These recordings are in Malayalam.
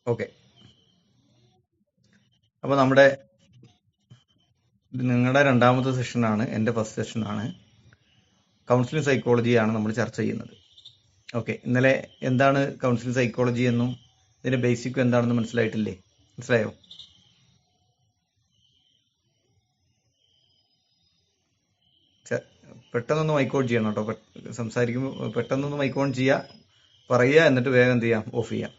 ഓക്കെ. അപ്പോൾ നമ്മുടെ നിങ്ങളുടെ രണ്ടാമത്തെ സെഷനാണ്, എൻ്റെ ഫസ്റ്റ് സെഷനാണ്. കൗൺസിലിംഗ് സൈക്കോളജിയാണ് നമ്മൾ ചർച്ച ചെയ്യുന്നത്. ഓക്കെ. ഇന്നലെ എന്താണ് കൗൺസിലിംഗ് സൈക്കോളജി എന്നും ഇതിന്റെ ബേസിക് എന്താണെന്ന് മനസ്സിലായിട്ടില്ലേ? മനസ്സിലായോ? ച- പെട്ടെന്നൊന്ന് മൈക്ക് ഓൺ ചെയ്യണം കേട്ടോ. സംസാരിക്കുമ്പോൾ പെട്ടെന്നൊന്ന് മൈക്ക് ഓൺ ചെയ്യുക, പറയുക, എന്നിട്ട് വേഗം എന്ത് ചെയ്യാം, ഓഫ് ചെയ്യാം.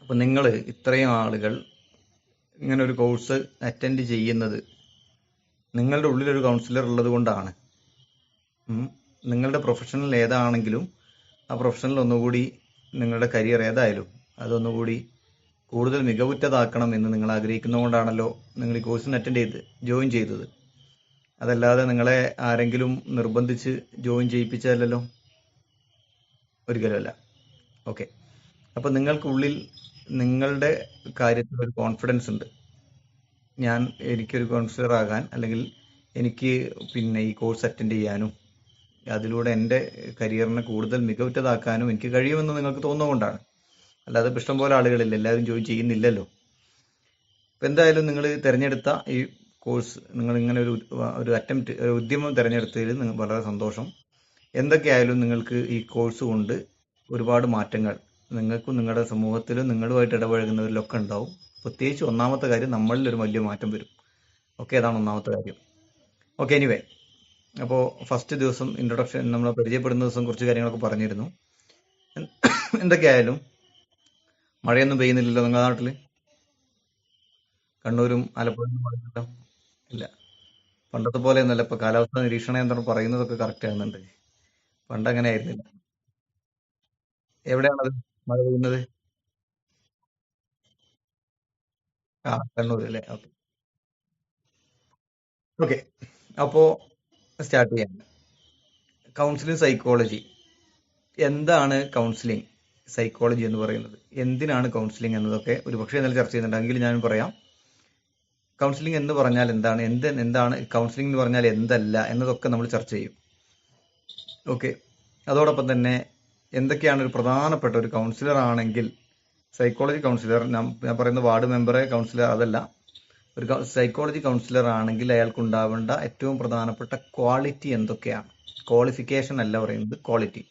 അപ്പൊ നിങ്ങൾ ഇത്രയും ആളുകൾ ഇങ്ങനെ ഒരു കോഴ്സ് അറ്റൻഡ് ചെയ്യുന്നത് നിങ്ങളുടെ ഉള്ളിലൊരു കൗൺസിലർ ഉള്ളത് കൊണ്ടാണ്. ഉം. നിങ്ങളുടെ പ്രൊഫഷണൽ ഏതാണെങ്കിലും ആ പ്രൊഫഷണൽ ഒന്നുകൂടി, നിങ്ങളുടെ കരിയർ ഏതായാലും അതൊന്നുകൂടി കൂടുതൽ മികവുറ്റതാക്കണം എന്ന് നിങ്ങൾ ആഗ്രഹിക്കുന്നതുകൊണ്ടാണല്ലോ നിങ്ങൾ ഈ കോഴ്സിന് അറ്റൻഡ് ചെയ്ത് ജോയിൻ ചെയ്തത്. അതല്ലാതെ നിങ്ങളെ ആരെങ്കിലും നിർബന്ധിച്ച് ജോയിൻ ചെയ്യിപ്പിച്ചതല്ലോ, ഒരിക്കലുമല്ല. ഓക്കെ. അപ്പൊ നിങ്ങൾക്കുള്ളിൽ നിങ്ങളുടെ കാര്യത്തിൽ ഒരു കോൺഫിഡൻസ് ഉണ്ട്. എനിക്കൊരു കൗൺസിലർ ആകാൻ, അല്ലെങ്കിൽ എനിക്ക് പിന്നെ ഈ കോഴ്സ് അറ്റൻഡ് ചെയ്യാനും അതിലൂടെ എൻ്റെ കരിയറിനെ കൂടുതൽ മികവുറ്റതാക്കാനും എനിക്ക് കഴിയുമെന്ന് നിങ്ങൾക്ക് തോന്നുന്നതുകൊണ്ടാണ്. അല്ലാതെ ഇപ്പം ഇഷ്ടംപോലെ ആളുകളില്ല, എല്ലാവരും ജോയിൻ ചെയ്യുന്നില്ലല്ലോ. അപ്പം എന്തായാലും നിങ്ങൾ തിരഞ്ഞെടുത്ത ഈ കോഴ്സ്, നിങ്ങൾ ഇങ്ങനെ ഒരു അറ്റംപ്റ്റ്, ഒരു ഉദ്യമം തിരഞ്ഞെടുത്തതിൽ നിങ്ങൾ വളരെ സന്തോഷം. എന്തൊക്കെയായാലും നിങ്ങൾക്ക് ഈ കോഴ്സ് കൊണ്ട് ഒരുപാട് മാറ്റങ്ങൾ നിങ്ങൾക്കും നിങ്ങളുടെ സമൂഹത്തിലും നിങ്ങളുമായിട്ട് ഇടപഴകുന്നവരിലൊക്കെ ഉണ്ടാവും. പ്രത്യേകിച്ച് ഒന്നാമത്തെ കാര്യം, നമ്മളിൽ ഒരു വലിയ മാറ്റം വരും. ഓക്കെ, അതാണ് ഒന്നാമത്തെ കാര്യം. ഓക്കെ, എനിവേ, അപ്പോൾ ഫസ്റ്റ് ദിവസം ഇൻട്രൊഡക്ഷൻ, നമ്മളെ പരിചയപ്പെടുന്ന ദിവസം കുറച്ച് കാര്യങ്ങളൊക്കെ പറഞ്ഞിരുന്നു. എന്തൊക്കെയായാലും മഴയൊന്നും പെയ്യുന്നില്ലല്ലോ നിങ്ങളുടെ നാട്ടിൽ? കണ്ണൂരും ആലപ്പുഴയും മഴയുണ്ടോ? ഇല്ല. പണ്ടത്തെ പോലെയൊന്നുമല്ല, ഇപ്പൊ കാലാവസ്ഥ നിരീക്ഷണ കേന്ദ്രം പറയുന്നതൊക്കെ കറക്റ്റ് ആകുന്നുണ്ട്. പണ്ട് അങ്ങനെ ആയിരുന്നില്ല. എവിടെയാണത് മഴ പെയ്യുന്നത്? ആ, കണ്ണൂർ അല്ലേ? ഓക്കെ. ഓക്കെ, അപ്പോ സ്റ്റാർട്ട് ചെയ്യാം. Counselling psychology. എന്താണ് കൗൺസിലിംഗ് സൈക്കോളജി എന്ന് പറയുന്നത്? എന്തിനാണ് കൗൺസിലിംഗ് എന്നതൊക്കെ ഒരു പക്ഷേ ഇന്നലെ ചർച്ച ചെയ്യുന്നുണ്ടെങ്കിൽ ഞാൻ പറയാം. കൗൺസിലിംഗ് എന്ന് പറഞ്ഞാൽ എന്താണ്, എന്താണ് കൗൺസിലിംഗ് എന്ന് പറഞ്ഞാൽ എന്തല്ല എന്നതൊക്കെ നമ്മൾ ചർച്ച ചെയ്യും. ഓക്കെ. അതോടൊപ്പം തന്നെ എന്തൊക്കെയാണ് ഒരു പ്രധാനപ്പെട്ട ഒരു കൗൺസിലർ ആണെങ്കിൽ, സൈക്കോളജി കൗൺസിലർ, ഞാൻ പറയുന്ന വാർഡ് മെമ്പറെ കൗൺസിലർ അതല്ല, ഒരു സൈക്കോളജി കൗൺസിലർ ആണെങ്കിൽ അയാൾക്ക് ഉണ്ടാവേണ്ട ഏറ്റവും പ്രധാനപ്പെട്ട ക്വാളിറ്റി എന്തൊക്കെയാണ്? ക്വാളിഫിക്കേഷൻ അല്ല പറയുന്നത്, ക്വാളിറ്റി.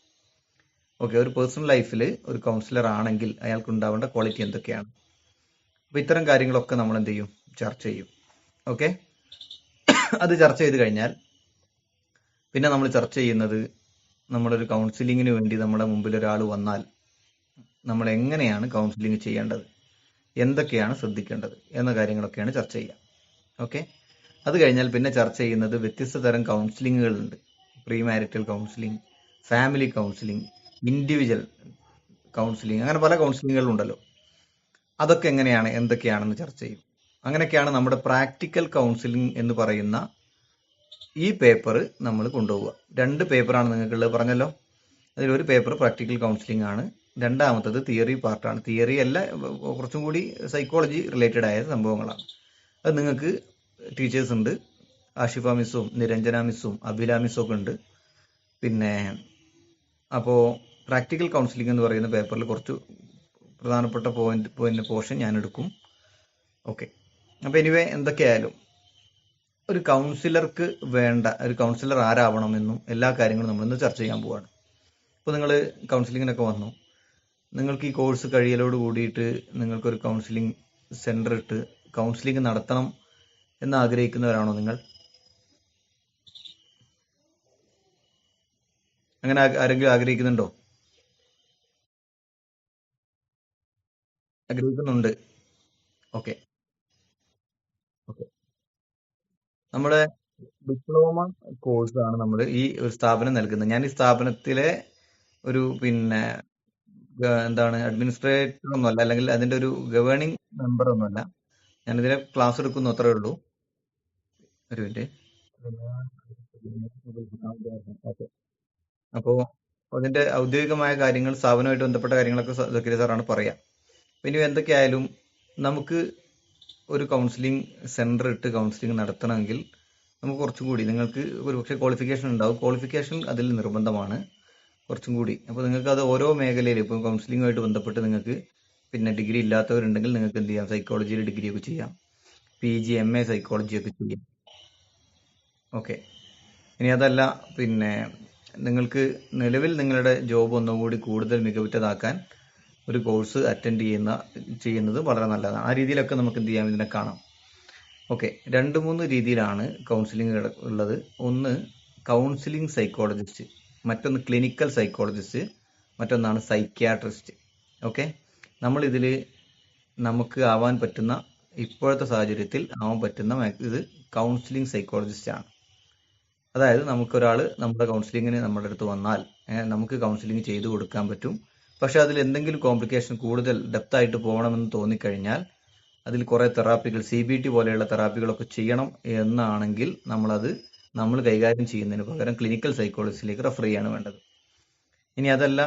ഓക്കെ. ഒരു പേഴ്സണൽ ലൈഫിൽ ഒരു കൗൺസിലർ ആണെങ്കിൽ അയാൾക്ക് ഉണ്ടാവേണ്ട ക്വാളിറ്റി എന്തൊക്കെയാണ്? അപ്പൊ ഇത്തരം കാര്യങ്ങളൊക്കെ നമ്മൾ എന്ത് ചെയ്യും, ചർച്ച ചെയ്യും. ഓക്കെ. അത് ചർച്ച ചെയ്ത് കഴിഞ്ഞാൽ പിന്നെ നമ്മൾ ചർച്ച ചെയ്യുന്നത്, നമ്മളൊരു കൗൺസിലിങ്ങിന് വേണ്ടി നമ്മുടെ മുമ്പിൽ ഒരാൾ വന്നാൽ നമ്മൾ എങ്ങനെയാണ് കൗൺസിലിംഗ് ചെയ്യേണ്ടത്, എന്തൊക്കെയാണ് ശ്രദ്ധിക്കേണ്ടത് എന്ന കാര്യങ്ങളൊക്കെയാണ് ചർച്ച ചെയ്യുക. ഓക്കെ. അത് കഴിഞ്ഞാൽ പിന്നെ ചർച്ച ചെയ്യുന്നത് വ്യത്യസ്ത തരം കൗൺസിലിങ്ങുകളുണ്ട്. Pre marital counselling, family counselling, individual counselling, അങ്ങനെ പല കൗൺസിലിങ്ങുകളും ഉണ്ടല്ലോ. അതൊക്കെ എങ്ങനെയാണ്, എന്തൊക്കെയാണെന്ന് ചർച്ച ചെയ്യും. അങ്ങനെയൊക്കെയാണ് നമ്മുടെ പ്രാക്ടിക്കൽ കൗൺസിലിംഗ് എന്ന് പറയുന്ന ഈ പേപ്പർ നമ്മൾ കൊണ്ടുപോവുക. 2 പേപ്പറാണ് നിങ്ങൾക്കുള്ളത് പറഞ്ഞല്ലോ. അതിലൊരു പേപ്പർ പ്രാക്ടിക്കൽ കൗൺസിലിംഗ് ആണ്, രണ്ടാമത്തത് തിയറി പാർട്ടാണ്. തിയറി അല്ല, കുറച്ചും കൂടി സൈക്കോളജി റിലേറ്റഡ് ആയ സംഭവങ്ങളാണ്. അത് നിങ്ങൾക്ക് ടീച്ചേഴ്സ് ഉണ്ട്, ആഷിഫ മിസ്സും നിരഞ്ജന മിസ്സും അഭില മിസ്സും ഒക്കെ ഉണ്ട്. പിന്നെ അപ്പോൾ പ്രാക്ടിക്കൽ കൗൺസിലിംഗ് എന്ന് പറയുന്ന പേപ്പറിൽ കുറച്ച് പ്രധാനപ്പെട്ട പോർഷൻ ഞാൻ എടുക്കും. ഓക്കെ. അപ്പോൾ എനിവേ, എന്തൊക്കെയായാലും ഒരു കൗൺസിലർക്ക് വേണ്ട, ഒരു കൗൺസിലർ ആരാവണമെന്നും എല്ലാ കാര്യങ്ങളും നമ്മളിന്ന് ചർച്ച ചെയ്യാൻ പോവാണ്. ഇപ്പോൾ നിങ്ങൾ കൗൺസിലിങ്ങിനൊക്കെ വന്നു, നിങ്ങൾക്ക് ഈ കോഴ്സ് കഴിയലോട് കൂടിയിട്ട് നിങ്ങൾക്കൊരു കൗൺസിലിംഗ് സെന്റർ ഇട്ട് കൗൺസിലിംഗ് നടത്തണം എന്ന് ആഗ്രഹിക്കുന്നവരാണോ നിങ്ങൾ? അങ്ങനെ ആരെങ്കിലും ആഗ്രഹിക്കുന്നുണ്ടോ? ആഗ്രഹിക്കുന്നുണ്ട്. ഓക്കെ. ഓക്കെ. നമ്മുടെ ഡിപ്ലോമ കോഴ്സാണ് നമ്മൾ ഈ ഒരു സ്ഥാപനം നൽകുന്നത്. ഞാൻ ഈ സ്ഥാപനത്തിലെ ഒരു പിന്നെ എന്താണ്, അഡ്മിനിസ്ട്രേറ്റർ ഒന്നുമല്ല, അല്ലെങ്കിൽ അതിന്റെ ഒരു ഗവേണിംഗ് മെമ്പർ ഒന്നുമല്ല. ഞാനിതിലെ ക്ലാസ് എടുക്കുന്നു, അത്രേ ഉള്ളൂ. ഒരു മിനിറ്റ്. ഓക്കെ. അപ്പോ അതിന്റെ ഔദ്യോഗികമായ കാര്യങ്ങൾ, സ്ഥാപനവുമായിട്ട് ബന്ധപ്പെട്ട കാര്യങ്ങളൊക്കെ സക്കീര സാറാണ് പറയാ. പിന്നെ എന്തൊക്കെയായാലും നമുക്ക് ഒരു കൗൺസിലിംഗ് സെന്റർ ഇട്ട് കൗൺസിലിംഗ് നടത്തണമെങ്കിൽ നമുക്ക് കുറച്ചും കൂടി നിങ്ങൾക്ക് ഒരുപക്ഷെ ക്വാളിഫിക്കേഷൻ ഉണ്ടാവും. ക്വാളിഫിക്കേഷൻ അതിൽ നിർബന്ധമാണ് കുറച്ചും കൂടി. അപ്പോൾ നിങ്ങൾക്ക് അത് ഓരോ മേഖലയിൽ ഇപ്പം കൗൺസിലിങ്ങുമായിട്ട് ബന്ധപ്പെട്ട് നിങ്ങൾക്ക് പിന്നെ ഡിഗ്രി ഇല്ലാത്തവരുണ്ടെങ്കിൽ നിങ്ങൾക്ക് എന്ത് ചെയ്യാം, സൈക്കോളജിയിൽ ഡിഗ്രി ഒക്കെ ചെയ്യാം, PG MA സൈക്കോളജി ഒക്കെ ചെയ്യാം. ഓക്കെ. ഇനി അതല്ല, പിന്നെ നിങ്ങൾക്ക് നിലവിൽ നിങ്ങളുടെ ജോബ് ഒന്നുകൂടി കൂടുതൽ മികവുറ്റതാക്കാൻ ഒരു കോഴ്സ് അറ്റൻഡ് ചെയ്യുന്നത് വളരെ നല്ലതാണ്. ആ രീതിയിലൊക്കെ നമുക്ക് എന്ത് ചെയ്യാം, ഇതിനെ കാണാം. ഓക്കെ. 2-3 രീതിയിലാണ് കൗൺസിലിംഗ് ഉള്ളത്. ഒന്ന് കൗൺസിലിംഗ് സൈക്കോളജിസ്റ്റ്, മറ്റൊന്ന് ക്ലിനിക്കൽ സൈക്കോളജിസ്റ്റ്, മറ്റൊന്നാണ് സൈക്യാട്രിസ്റ്റ്. ഓക്കെ. നമ്മളിതിൽ നമുക്ക് ആവാൻ പറ്റുന്ന, ഇപ്പോഴത്തെ സാഹചര്യത്തിൽ ആവാൻ പറ്റുന്ന ഇത് കൗൺസിലിംഗ് സൈക്കോളജിസ്റ്റ് ആണ്. അതായത് നമുക്കൊരാൾ നമ്മുടെ കൗൺസിലിങ്ങിന് നമ്മുടെ അടുത്ത് വന്നാൽ നമുക്ക് കൗൺസിലിംഗ് ചെയ്തു കൊടുക്കാൻ പറ്റും. പക്ഷെ അതിൽ എന്തെങ്കിലും കോംപ്ലിക്കേഷൻ കൂടുതൽ ഡെപ്ത് ആയിട്ട് പോകണമെന്ന് തോന്നിക്കഴിഞ്ഞാൽ അതിൽ കുറേ തെറാപ്പികൾ, CBT പോലെയുള്ള തെറാപ്പികളൊക്കെ ചെയ്യണം എന്നാണെങ്കിൽ നമ്മൾ കൈകാര്യം ചെയ്യുന്നതിന് പകരം ക്ലിനിക്കൽ സൈക്കോളജിസ്റ്റിലേക്ക് റെഫർ ചെയ്യാണ് വേണ്ടത്. ഇനി അതല്ല,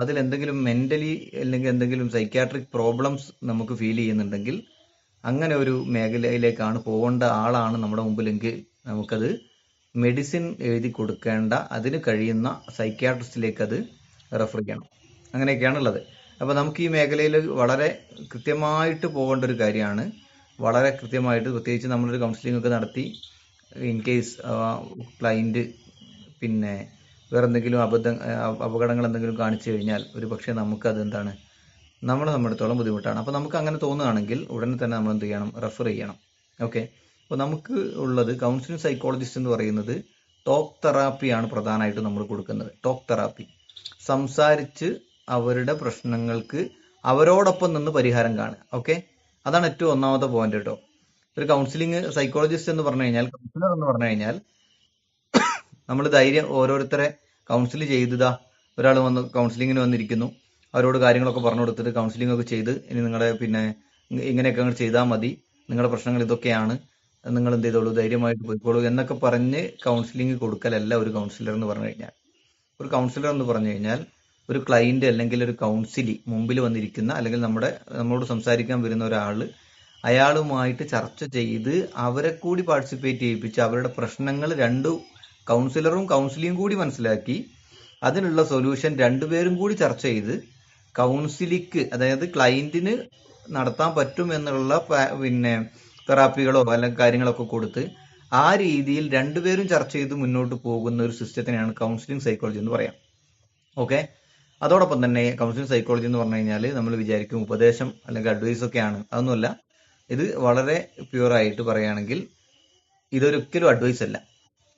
അതിൽ എന്തെങ്കിലും മെന്റലി അല്ലെങ്കിൽ എന്തെങ്കിലും സൈക്യാട്രിക് പ്രോബ്ലംസ് നമുക്ക് ഫീൽ ചെയ്യുന്നുണ്ടെങ്കിൽ അങ്ങനെ ഒരു മേഖലയിലേക്കാണ് പോകേണ്ട ആളാണ് നമ്മുടെ മുമ്പിലെങ്കിൽ നമുക്കത് മെഡിസിൻ എഴുതി കൊടുക്കേണ്ട, അതിന് കഴിയുന്ന സൈക്യാട്രിസ്റ്റിലേക്ക് അത് റെഫർ ചെയ്യണം. അങ്ങനെയൊക്കെയാണ് ഉള്ളത്. അപ്പോൾ നമുക്ക് ഈ മേഖലയിൽ വളരെ കൃത്യമായിട്ട് പോകേണ്ട ഒരു കാര്യമാണ്. വളരെ കൃത്യമായിട്ട്, പ്രത്യേകിച്ച് നമ്മളൊരു കൗൺസിലിംഗ് ഒക്കെ നടത്തി ഇൻ കേസ് ക്ലൈൻറ്റ് പിന്നെ വേറെ എന്തെങ്കിലും അപകടങ്ങൾ എന്തെങ്കിലും കാണിച്ചു കഴിഞ്ഞാൽ ഒരു പക്ഷേ നമുക്കത് എന്താണ്, നമ്മളെ സംബന്ധിച്ചിടത്തോളം ബുദ്ധിമുട്ടാണ്. അപ്പോൾ നമുക്ക് അങ്ങനെ തോന്നുകയാണെങ്കിൽ ഉടനെ തന്നെ നമ്മൾ എന്ത് ചെയ്യണം, റെഫർ ചെയ്യണം. ഓക്കെ. അപ്പോൾ നമുക്ക് ഉള്ളത് കൗൺസിലിംഗ് സൈക്കോളജിസ്റ്റ് എന്ന് പറയുന്നത് ടോക്ക് തെറാപ്പിയാണ് പ്രധാനമായിട്ട് നമ്മൾ കൊടുക്കുന്നത്. ടോക്ക് തെറാപ്പി, സംസാരിച്ച് അവരുടെ പ്രശ്നങ്ങൾക്ക് അവരോടൊപ്പം നിന്ന് പരിഹാരം കാണുക. ഓക്കെ. അതാണ് ഏറ്റവും ഒന്നാമത്തെ പോയിന്റ് കേട്ടോ. ഒരു കൗൺസിലിംഗ് സൈക്കോളജിസ്റ്റ് എന്ന് പറഞ്ഞു കഴിഞ്ഞാൽ, കൗൺസിലർ എന്ന് പറഞ്ഞു കഴിഞ്ഞാൽ നമ്മൾ ധൈര്യം ഓരോരുത്തരെ കൗൺസിൽ ചെയ്തതാ, ഒരാൾ വന്ന് കൗൺസിലിങ്ങിന് വന്നിരിക്കുന്നു, അവരോട് കാര്യങ്ങളൊക്കെ പറഞ്ഞു കൊടുത്തിട്ട് കൗൺസിലിംഗ് ഒക്കെ ചെയ്ത് ഇനി നിങ്ങളുടെ പിന്നെ ഇങ്ങനെയൊക്കെ അങ്ങോട്ട് ചെയ്താൽ മതി, നിങ്ങളുടെ പ്രശ്നങ്ങൾ ഇതൊക്കെയാണ്, നിങ്ങൾ എന്ത് ചെയ്തോളൂ, ധൈര്യമായിട്ട് പോയിക്കോളൂ എന്നൊക്കെ പറഞ്ഞ് കൗൺസിലിംഗ് കൊടുക്കലല്ല ഒരു കൗൺസിലർ എന്ന് പറഞ്ഞു കഴിഞ്ഞാൽ. ഒരു കൗൺസിലർ എന്ന് പറഞ്ഞു കഴിഞ്ഞാൽ ഒരു ക്ലൈന്റ് അല്ലെങ്കിൽ ഒരു കൗൺസിലി മുമ്പിൽ വന്നിരിക്കുന്ന, അല്ലെങ്കിൽ നമ്മളോട് സംസാരിക്കാൻ വരുന്ന ഒരാൾ, അയാളുമായിട്ട് ചർച്ച ചെയ്ത് അവരെ കൂടി പാർട്ടിസിപ്പേറ്റ് ചെയ്യിപ്പിച്ച് അവരുടെ പ്രശ്നങ്ങൾ കൗൺസിലറും കൗൺസിലിയും കൂടി മനസ്സിലാക്കി അതിനുള്ള സൊല്യൂഷൻ രണ്ടുപേരും കൂടി ചർച്ച ചെയ്ത് കൗൺസിലിക്ക്, അതായത് ക്ലൈന്റിന് നടത്താൻ പറ്റും എന്നുള്ള പിന്നെ തെറാപ്പികളോ അല്ലെങ്കിൽ കാര്യങ്ങളൊക്കെ കൊടുത്ത് ആ രീതിയിൽ രണ്ടുപേരും ചർച്ച ചെയ്ത് മുന്നോട്ട് പോകുന്ന ഒരു സിസ്റ്റത്തിനെയാണ് കൗൺസിലിംഗ് സൈക്കോളജി എന്ന് പറയാം. ഓക്കെ. അതോടൊപ്പം തന്നെ കൗൺസിലിംഗ് സൈക്കോളജി എന്ന് പറഞ്ഞു കഴിഞ്ഞാൽ നമ്മൾ വിചാരിക്കും ഉപദേശം അല്ലെങ്കിൽ അഡ്വൈസ് ഒക്കെയാണ്. അതൊന്നുമല്ല. ഇത് വളരെ പ്യുവറായിട്ട് പറയുകയാണെങ്കിൽ ഇതൊരിക്കലും അഡ്വൈസ് അല്ല,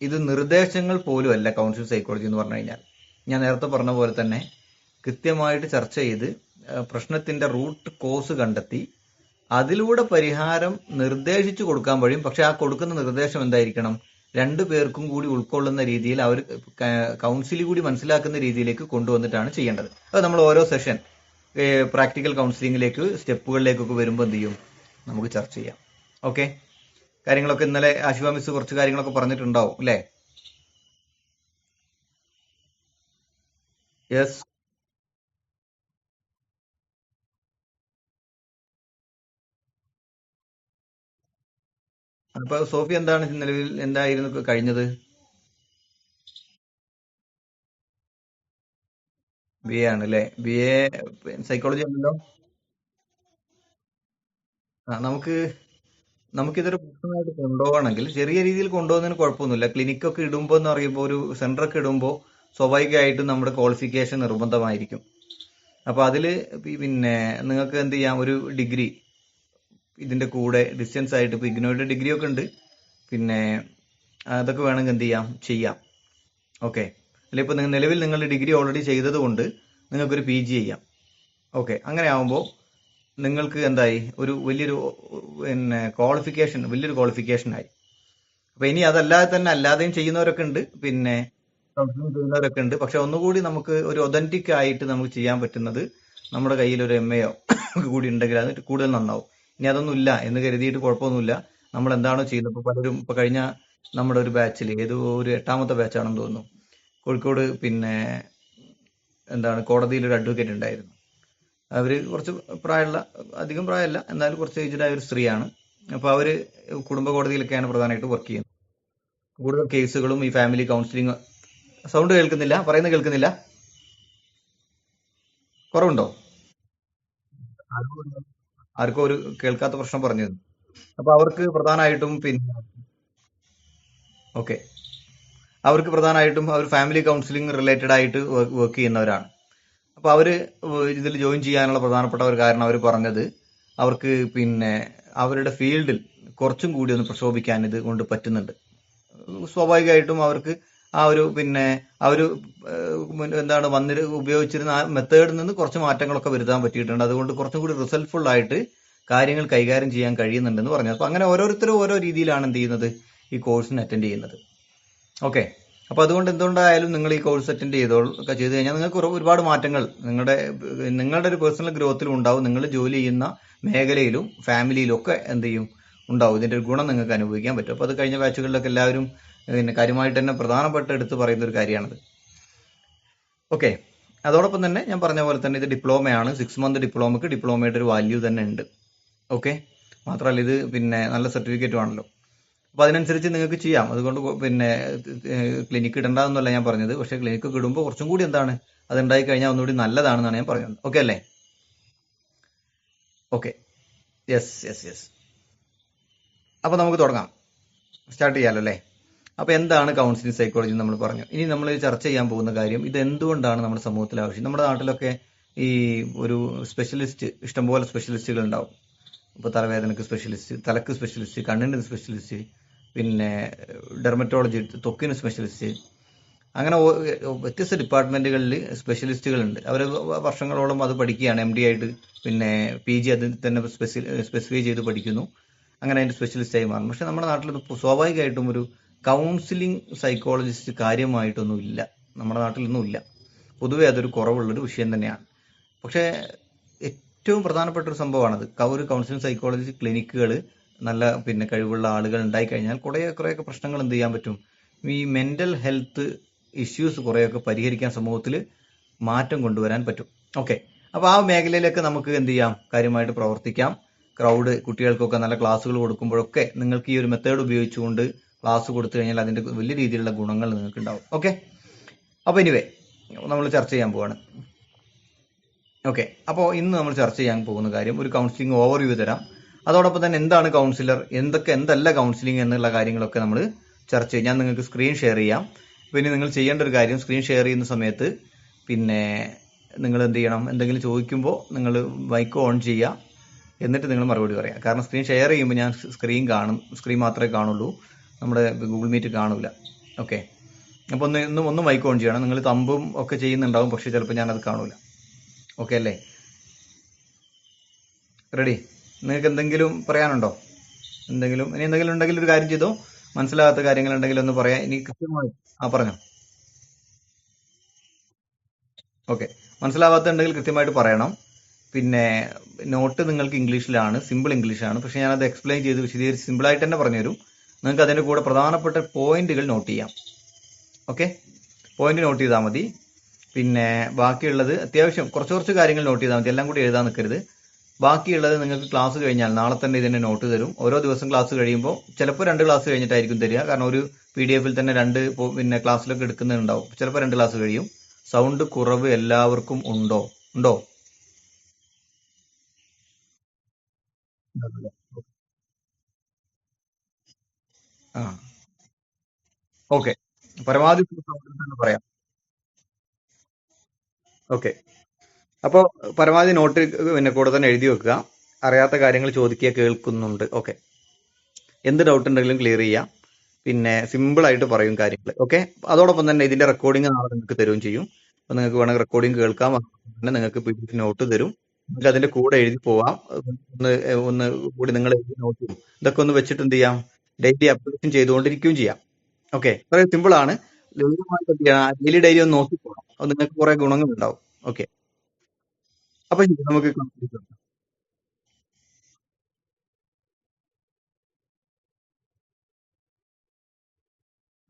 ഇത് നിർദ്ദേശങ്ങൾ പോലും അല്ല. കൗൺസിലിംഗ് സൈക്കോളജി എന്ന് പറഞ്ഞു കഴിഞ്ഞാൽ ഞാൻ നേരത്തെ പറഞ്ഞ പോലെ തന്നെ കൃത്യമായിട്ട് ചർച്ച ചെയ്ത് പ്രശ്നത്തിന്റെ റൂട്ട് കോസ് കണ്ടെത്തി അതിലൂടെ പരിഹാരം നിർദ്ദേശിച്ചു കൊടുക്കാൻ കഴിയും. പക്ഷെ ആ കൊടുക്കുന്ന നിർദ്ദേശം എന്തായിരിക്കണം, രണ്ടു പേർക്കും കൂടി ഉൾക്കൊള്ളുന്ന രീതിയിൽ, അവർ കൗൺസിലി കൂടി മനസ്സിലാക്കുന്ന രീതിയിലേക്ക് കൊണ്ടുവന്നിട്ടാണ് ചെയ്യേണ്ടത്. അത് നമ്മൾ ഓരോ സെഷൻ പ്രാക്ടിക്കൽ കൗൺസിലിംഗിലേക്ക് സ്റ്റെപ്പുകളിലേക്കൊക്കെ വരുമ്പോൾ എന്ത് ചെയ്യും, നമുക്ക് ചർച്ച ചെയ്യാം. ഓക്കെ. കാര്യങ്ങളൊക്കെ ഇന്നലെ ആശിഫ മിസ് കുറച്ച് കാര്യങ്ങളൊക്കെ പറഞ്ഞിട്ടുണ്ടാവും അല്ലേ? യെസ്. അപ്പൊ സോഫി എന്താണ് നിലവിൽ എന്തായിരുന്നു കഴിഞ്ഞത്? BA ആണ് അല്ലേ? BA സൈക്കോളജി ആണല്ലോ. നമുക്ക് നമുക്കിതൊരു പ്രശ്നമായിട്ട് കൊണ്ടുപോകണമെങ്കിൽ ചെറിയ രീതിയിൽ കൊണ്ടുപോകുന്നതിന് കുഴപ്പമൊന്നുമില്ല. ക്ലിനിക്കൊക്കെ ഇടുമ്പോൾ എന്ന് പറയുമ്പോൾ, ഒരു സെന്ററൊക്കെ ഇടുമ്പോൾ സ്വാഭാവികമായിട്ടും നമ്മുടെ ക്വാളിഫിക്കേഷൻ നിർബന്ധമായിരിക്കും. അപ്പൊ അതില് പിന്നെ നിങ്ങൾക്ക് എന്ത് ചെയ്യാം, ഒരു ഡിഗ്രി ഇതിന്റെ കൂടെ ഡിസ്റ്റൻസ് ആയിട്ട്, ഇപ്പൊ ഇഗ്നോയുടെ ഡിഗ്രി ഒക്കെ ഉണ്ട്, പിന്നെ അതൊക്കെ വേണമെങ്കിൽ എന്ത് ചെയ്യാം. ഓക്കെ. അല്ലെ, ഇപ്പൊ നിലവിൽ നിങ്ങൾ ഡിഗ്രി ഓൾറെഡി ചെയ്തത് കൊണ്ട് നിങ്ങൾക്കൊരു PG ചെയ്യാം. ഓക്കെ. അങ്ങനെ ആവുമ്പോൾ നിങ്ങൾക്ക് എന്തായി, ഒരു വലിയൊരു പിന്നെ വലിയൊരു ക്വാളിഫിക്കേഷൻ ആയി. അപ്പൊ ഇനി അതല്ലാതെ തന്നെ അല്ലാതെയും ചെയ്യുന്നവരൊക്കെ ഉണ്ട്, പിന്നെ കൗൺസിലിംഗ് ചെയ്യുന്നവരൊക്കെ ഉണ്ട്. പക്ഷെ ഒന്നുകൂടി നമുക്ക് ഒരു ഒതന്റിക് ആയിട്ട് നമുക്ക് ചെയ്യാൻ പറ്റുന്നത് നമ്മുടെ കയ്യിൽ ഒരു MAയോ കൂടി ഉണ്ടെങ്കിൽ അത് കൂടുതൽ നന്നാവും. ഇനി അതൊന്നും ഇല്ല എന്ന് കരുതിയിട്ട് കുഴപ്പമൊന്നുമില്ല. നമ്മൾ എന്താണോ ചെയ്യുന്നത്, ഇപ്പൊ പലരും ഇപ്പൊ കഴിഞ്ഞ നമ്മുടെ ഒരു ബാച്ചിൽ, ഏതോ ഒരു 8ാമത്തെ ബാച്ചാണെന്ന് തോന്നുന്നു, കോഴിക്കോട് പിന്നെ എന്താണ് കോടതിയിൽ ഒരു അഡ്വക്കേറ്റ് ഉണ്ടായിരുന്നു. അവര് കുറച്ച് പ്രായമുള്ള, അധികം പ്രായമല്ല എന്നാലും കുറച്ച് ഏജ്ഡ് ആയ ഒരു സ്ത്രീയാണ്. അപ്പൊ അവര് കുടുംബ കോടതിയിലൊക്കെയാണ് പ്രധാനമായിട്ട് വർക്ക് ചെയ്യുന്നത്. കൂടുതൽ കേസുകളും ഈ ഫാമിലി കൗൺസിലിംഗ്. സൗണ്ട് കേൾക്കുന്നില്ല, പറയുന്നത് കേൾക്കുന്നില്ല, കുറവുണ്ടോ? ആർക്കോ ഒരു കേൾക്കാത്ത പ്രശ്നം പറഞ്ഞു തന്നു. അപ്പൊ അവർക്ക് പ്രധാനമായിട്ടും പിന്നെ ഓക്കെ, അവർക്ക് പ്രധാനമായിട്ടും അവർ ഫാമിലി കൗൺസിലിംഗ് റിലേറ്റഡ് ആയിട്ട് വർക്ക് ചെയ്യുന്നവരാണ്. അപ്പൊ അവര് ഇതിൽ ജോയിൻ ചെയ്യാനുള്ള പ്രധാനപ്പെട്ട ഒരു കാരണം അവർ പറഞ്ഞത്, അവർക്ക് പിന്നെ അവരുടെ ഫീൽഡിൽ കുറച്ചും കൂടി ഒന്ന് പ്രശോഭിക്കാൻ ഇത് കൊണ്ട് പറ്റുന്നുണ്ട്. സ്വാഭാവികമായിട്ടും അവർക്ക് ആ ഒരു പിന്നെ ആ ഒരു എന്താണ് ഉപയോഗിച്ചിരുന്ന ആ മെത്തേഡിൽ നിന്ന് കുറച്ച് മാറ്റങ്ങളൊക്കെ വരുത്താൻ പറ്റിയിട്ടുണ്ട്. അതുകൊണ്ട് കുറച്ചും കൂടി റിസൾട്ട്ഫുൾ ആയിട്ട് കാര്യങ്ങൾ കൈകാര്യം ചെയ്യാൻ കഴിയുന്നുണ്ടെന്ന് പറഞ്ഞു. അപ്പൊ അങ്ങനെ ഓരോരുത്തരും ഓരോ രീതിയിലാണ് എന്ത് ചെയ്യുന്നത്, ഈ കോഴ്സിന് അറ്റൻഡ് ചെയ്യുന്നത്. ഓക്കെ. അപ്പൊ അതുകൊണ്ട് എന്തുകൊണ്ടായാലും നിങ്ങൾ ഈ കോഴ്സ് അറ്റൻഡ് ഒക്കെ ചെയ്ത് കഴിഞ്ഞാൽ നിങ്ങൾക്ക് ഒരുപാട് മാറ്റങ്ങൾ നിങ്ങളുടെ ഒരു പേഴ്സണൽ ഗ്രോത്തിലും ഉണ്ടാവും. നിങ്ങൾ ജോലി ചെയ്യുന്ന മേഖലയിലും ഫാമിലിയിലും ഒക്കെ എന്ത് ചെയ്യും, ഉണ്ടാവും. ഇതിന്റെ ഒരു ഗുണം നിങ്ങൾക്ക് അനുഭവിക്കാൻ പറ്റും. അപ്പൊ അത് കഴിഞ്ഞ ബാച്ചുകളിലൊക്കെ എല്ലാവരും പിന്നെ കാര്യമായിട്ട് തന്നെ പ്രധാനപ്പെട്ട എടുത്ത് പറയുന്ന ഒരു കാര്യമാണത്. ഓക്കെ. അതോടൊപ്പം തന്നെ ഞാൻ പറഞ്ഞ പോലെ തന്നെ ഇത് ഡിപ്ലോമയാണ്. 6 മന്ത് ഡിപ്ലോമയ്ക്ക് ഡിപ്ലോമയുടെ ഒരു വാല്യൂ തന്നെ ഉണ്ട്. ഓക്കെ. മാത്രമല്ല ഇത് പിന്നെ നല്ല സർട്ടിഫിക്കറ്റും ആണല്ലോ. അപ്പൊ അതിനനുസരിച്ച് നിങ്ങൾക്ക് ചെയ്യാം. അതുകൊണ്ട് പിന്നെ ക്ലിനിക്ക് ഇടണ്ടെന്നല്ല ഞാൻ പറഞ്ഞത്. പക്ഷെ ക്ലിനിക്ക് ഇടുമ്പോൾ കുറച്ചും കൂടി എന്താണ്, അത് ഉണ്ടായി കഴിഞ്ഞാൽ ഒന്നുകൂടി നല്ലതാണെന്നാണ് ഞാൻ പറയുന്നത്. ഓക്കെ അല്ലേ? ഓക്കെ. Yes yes yes. അപ്പൊ നമുക്ക് തുടങ്ങാം, സ്റ്റാർട്ട് ചെയ്യാലോ അല്ലേ? അപ്പൊ എന്താണ് കൗൺസിലിംഗ് സൈക്കോളജി എന്ന് നമ്മൾ പറഞ്ഞു. ഇനി നമ്മൾ ചർച്ച ചെയ്യാൻ പോകുന്ന കാര്യം, ഇത് എന്തുകൊണ്ടാണ് നമ്മുടെ സമൂഹത്തിൽ ആവശ്യം. നമ്മുടെ നാട്ടിലൊക്കെ ഈ ഒരു സ്പെഷ്യലിസ്റ്റ്, ഇഷ്ടംപോലെ സ്പെഷ്യലിസ്റ്റുകൾ ഉണ്ടാവും. ഇപ്പൊ തലവേദനക്ക് സ്പെഷ്യലിസ്റ്റ്, തലക്ക് സ്പെഷ്യലിസ്റ്റ്, കണ്ണിന് സ്പെഷ്യലിസ്റ്റ്, പിന്നെ ഡെർമറ്റോളജി ത്വക്കിന് സ്പെഷ്യലിസ്റ്റ്, അങ്ങനെ വ്യത്യസ്ത ഡിപ്പാർട്ട്മെന്റുകളിൽ സ്പെഷ്യലിസ്റ്റുകളുണ്ട്. അവർ വർഷങ്ങളോളം അത് പഠിക്കുകയാണ്, MD ആയിട്ട്. പിന്നെ PG അതിൽ തന്നെ സ്പെസിഫൈ ചെയ്ത് പഠിക്കുന്നു. അങ്ങനെ അതിന്റെ സ്പെഷ്യലിസ്റ്റ് ആയി മാറും. പക്ഷെ നമ്മുടെ നാട്ടിൽ സ്വാഭാവികമായിട്ടും ഒരു കൗൺസിലിംഗ് സൈക്കോളജിസ്റ്റ് കാര്യമായിട്ടൊന്നും ഇല്ല. നമ്മുടെ നാട്ടിലൊന്നും ഇല്ല. പൊതുവെ അതൊരു കുറവുള്ളൊരു വിഷയം തന്നെയാണ്. പക്ഷേ ഏറ്റവും പ്രധാനപ്പെട്ട ഒരു സംഭവമാണത്. ഒരു കൗൺസിലിംഗ് സൈക്കോളജി ക്ലിനിക്കുകൾ നല്ല പിന്നെ കഴിവുള്ള ആളുകൾ ഉണ്ടായി കഴിഞ്ഞാൽ കുറേയൊക്കെ പ്രശ്നങ്ങൾ എന്ത് ചെയ്യാൻ പറ്റും, ഈ മെന്റൽ ഹെൽത്ത് ഇഷ്യൂസ് കുറേയൊക്കെ പരിഹരിക്കാൻ സമൂഹത്തിൽ മാറ്റം കൊണ്ടുവരാൻ പറ്റും. ഓക്കെ. അപ്പൊ ആ മേഖലയിലൊക്കെ നമുക്ക് എന്ത് ചെയ്യാം, കാര്യമായിട്ട് പ്രവർത്തിക്കാം. കുട്ടികൾക്കൊക്കെ നല്ല ക്ലാസ്സുകൾ കൊടുക്കുമ്പോഴൊക്കെ നിങ്ങൾക്ക് ഈ ഒരു മെത്തേഡ് ഉപയോഗിച്ചുകൊണ്ട് ക്ലാസ് കൊടുത്തു കഴിഞ്ഞാൽ അതിന്റെ വലിയ രീതിയിലുള്ള ഗുണങ്ങൾ നിങ്ങൾക്ക് ഉണ്ടാവും. ഓക്കെ. അപ്പൊ എനിവേ നമ്മൾ ചർച്ച ചെയ്യാൻ പോവാണ്. ഓക്കെ. അപ്പോൾ ഇന്ന് നമ്മൾ ചർച്ച ചെയ്യാൻ പോകുന്ന കാര്യം, ഒരു കൗൺസിലിംഗ് ഓവർവ്യൂ തരാം. അതോടൊപ്പം തന്നെ എന്താണ് കൗൺസിലർ, എന്തല്ല കൗൺസിലിംഗ് എന്നുള്ള കാര്യങ്ങളൊക്കെ നമ്മൾ ചർച്ച ചെയ്യും. ഞാൻ നിങ്ങൾക്ക് സ്ക്രീൻ ഷെയർ ചെയ്യാം. പിന്നെ നിങ്ങൾ ചെയ്യേണ്ട ഒരു കാര്യം, സ്ക്രീൻ ഷെയർ ചെയ്യുന്ന സമയത്ത് പിന്നെ നിങ്ങൾ എന്ത് ചെയ്യണം, എന്തെങ്കിലും ചോദിക്കുമ്പോൾ നിങ്ങൾ മൈക്ക് ഓൺ ചെയ്യുക. എന്നിട്ട് നിങ്ങൾ മറുപടി പറയാം. കാരണം സ്ക്രീൻ ഷെയർ ചെയ്യുമ്പോൾ ഞാൻ സ്ക്രീൻ മാത്രമേ കാണുള്ളൂ, നമ്മുടെ ഗൂഗിൾ മീറ്റ് കാണൂല. ഓക്കെ. അപ്പോൾ ഒന്ന് മൈക്ക് ഓൺ ചെയ്യണം. നിങ്ങൾ തമ്പും ഒക്കെ ചെയ്യുന്നുണ്ടാവും, പക്ഷെ ചിലപ്പോൾ ഞാനത് കാണൂല. ഓക്കെ അല്ലേ? റെഡി? നിങ്ങൾക്ക് എന്തെങ്കിലും പറയാനുണ്ടോ? ഇനി എന്തെങ്കിലും ഉണ്ടെങ്കിൽ ഒരു കാര്യം ചെയ്തോ, മനസ്സിലാകാത്ത കാര്യങ്ങൾ ഉണ്ടെങ്കിൽ ഒന്ന് പറയാം. ഇനി കൃത്യമായി പറഞ്ഞോ. ഓക്കെ. മനസ്സിലാവാത്ത കൃത്യമായിട്ട് പറയണം. പിന്നെ നോട്ട് നിങ്ങൾക്ക് ഇംഗ്ലീഷിലാണ്, സിമ്പിൾ ഇംഗ്ലീഷാണ്. പക്ഷെ ഞാനത് എക്സ്പ്ലെയിൻ ചെയ്ത് വിശദീകരിച്ച് സിമ്പിളായിട്ട് തന്നെ പറഞ്ഞുതരും. നിങ്ങൾക്ക് അതിന്റെ കൂടെ പ്രധാനപ്പെട്ട പോയിന്റുകൾ നോട്ട് ചെയ്യാം. ഓക്കെ. പോയിന്റ് നോട്ട് ചെയ്താൽ മതി. പിന്നെ ബാക്കിയുള്ളത് അത്യാവശ്യം കുറച്ച് കാര്യങ്ങൾ നോട്ട് ചെയ്താൽ മതി. എല്ലാം കൂടി എഴുതാൻ നിൽക്കരുത്. ബാക്കിയുള്ളത് നിങ്ങൾക്ക് ക്ലാസ് കഴിഞ്ഞാൽ നാളെ തന്നെ ഇതിന്റെ നോട്ട് തരും. ഓരോ ദിവസം ക്ലാസ് കഴിയുമ്പോൾ ചിലപ്പോൾ 2 ക്ലാസ് കഴിഞ്ഞിട്ടായിരിക്കും തരിക. കാരണം ഒരു PDF തന്നെ പിന്നെ ക്ലാസ്സിലൊക്കെ എടുക്കുന്നുണ്ടാവും. ചിലപ്പോൾ 2 ക്ലാസ് കഴിയും. സൗണ്ട് കുറവ് എല്ലാവർക്കും ഉണ്ടോ? ഉണ്ടോ? ആ, ഓക്കെ. പരമാവധി സൗണ്ടിൽ തന്നെ പറയാം. ഓക്കെ. അപ്പോൾ പരമാവധി നോട്ട് പിന്നെ കൂടെ തന്നെ എഴുതി വെക്കുക. അറിയാത്ത കാര്യങ്ങൾ ചോദിക്കുക, കേൾക്കുന്നുണ്ട്. ഓക്കെ. എന്ത് ഡൗട്ട് ഉണ്ടെങ്കിലും ക്ലിയർ ചെയ്യാം. പിന്നെ സിമ്പിൾ ആയിട്ട് പറയും കാര്യങ്ങൾ. ഓക്കെ. അതോടൊപ്പം തന്നെ ഇതിന്റെ റെക്കോർഡിംഗ് നാളെ നിങ്ങൾക്ക് തരുകയും ചെയ്യും. അപ്പൊ നിങ്ങൾക്ക് വേണമെങ്കിൽ റെക്കോർഡിംഗ് കേൾക്കാം. പിന്നെ നിങ്ങൾക്ക് PDF നോട്ട് തരും. നിങ്ങൾക്ക് അതിന്റെ കൂടെ എഴുതി പോവാം. ഒന്ന് കൂടി നിങ്ങൾ എഴുതി നോട്ട് ചെയ്യും. ഇതൊക്കെ ഒന്ന് വെച്ചിട്ട് എന്ത് ചെയ്യാം, ഡെയിലി അപ്ഡേഷൻ ചെയ്തുകൊണ്ടിരിക്കുകയും ചെയ്യാം. ഓക്കെ. വളരെ സിമ്പിൾ ആണ്. ലളിതമായിട്ട് എന്ത് ചെയ്യണം, ഡെയിലി ഒന്ന് നോക്കി പോകണം. അത് നിങ്ങൾക്ക് കുറെ ഗുണങ്ങൾ ഉണ്ടാവും. ഓക്കെ. അപ്പൊ ഇനി നമുക്ക് complete ചെയ്യാം.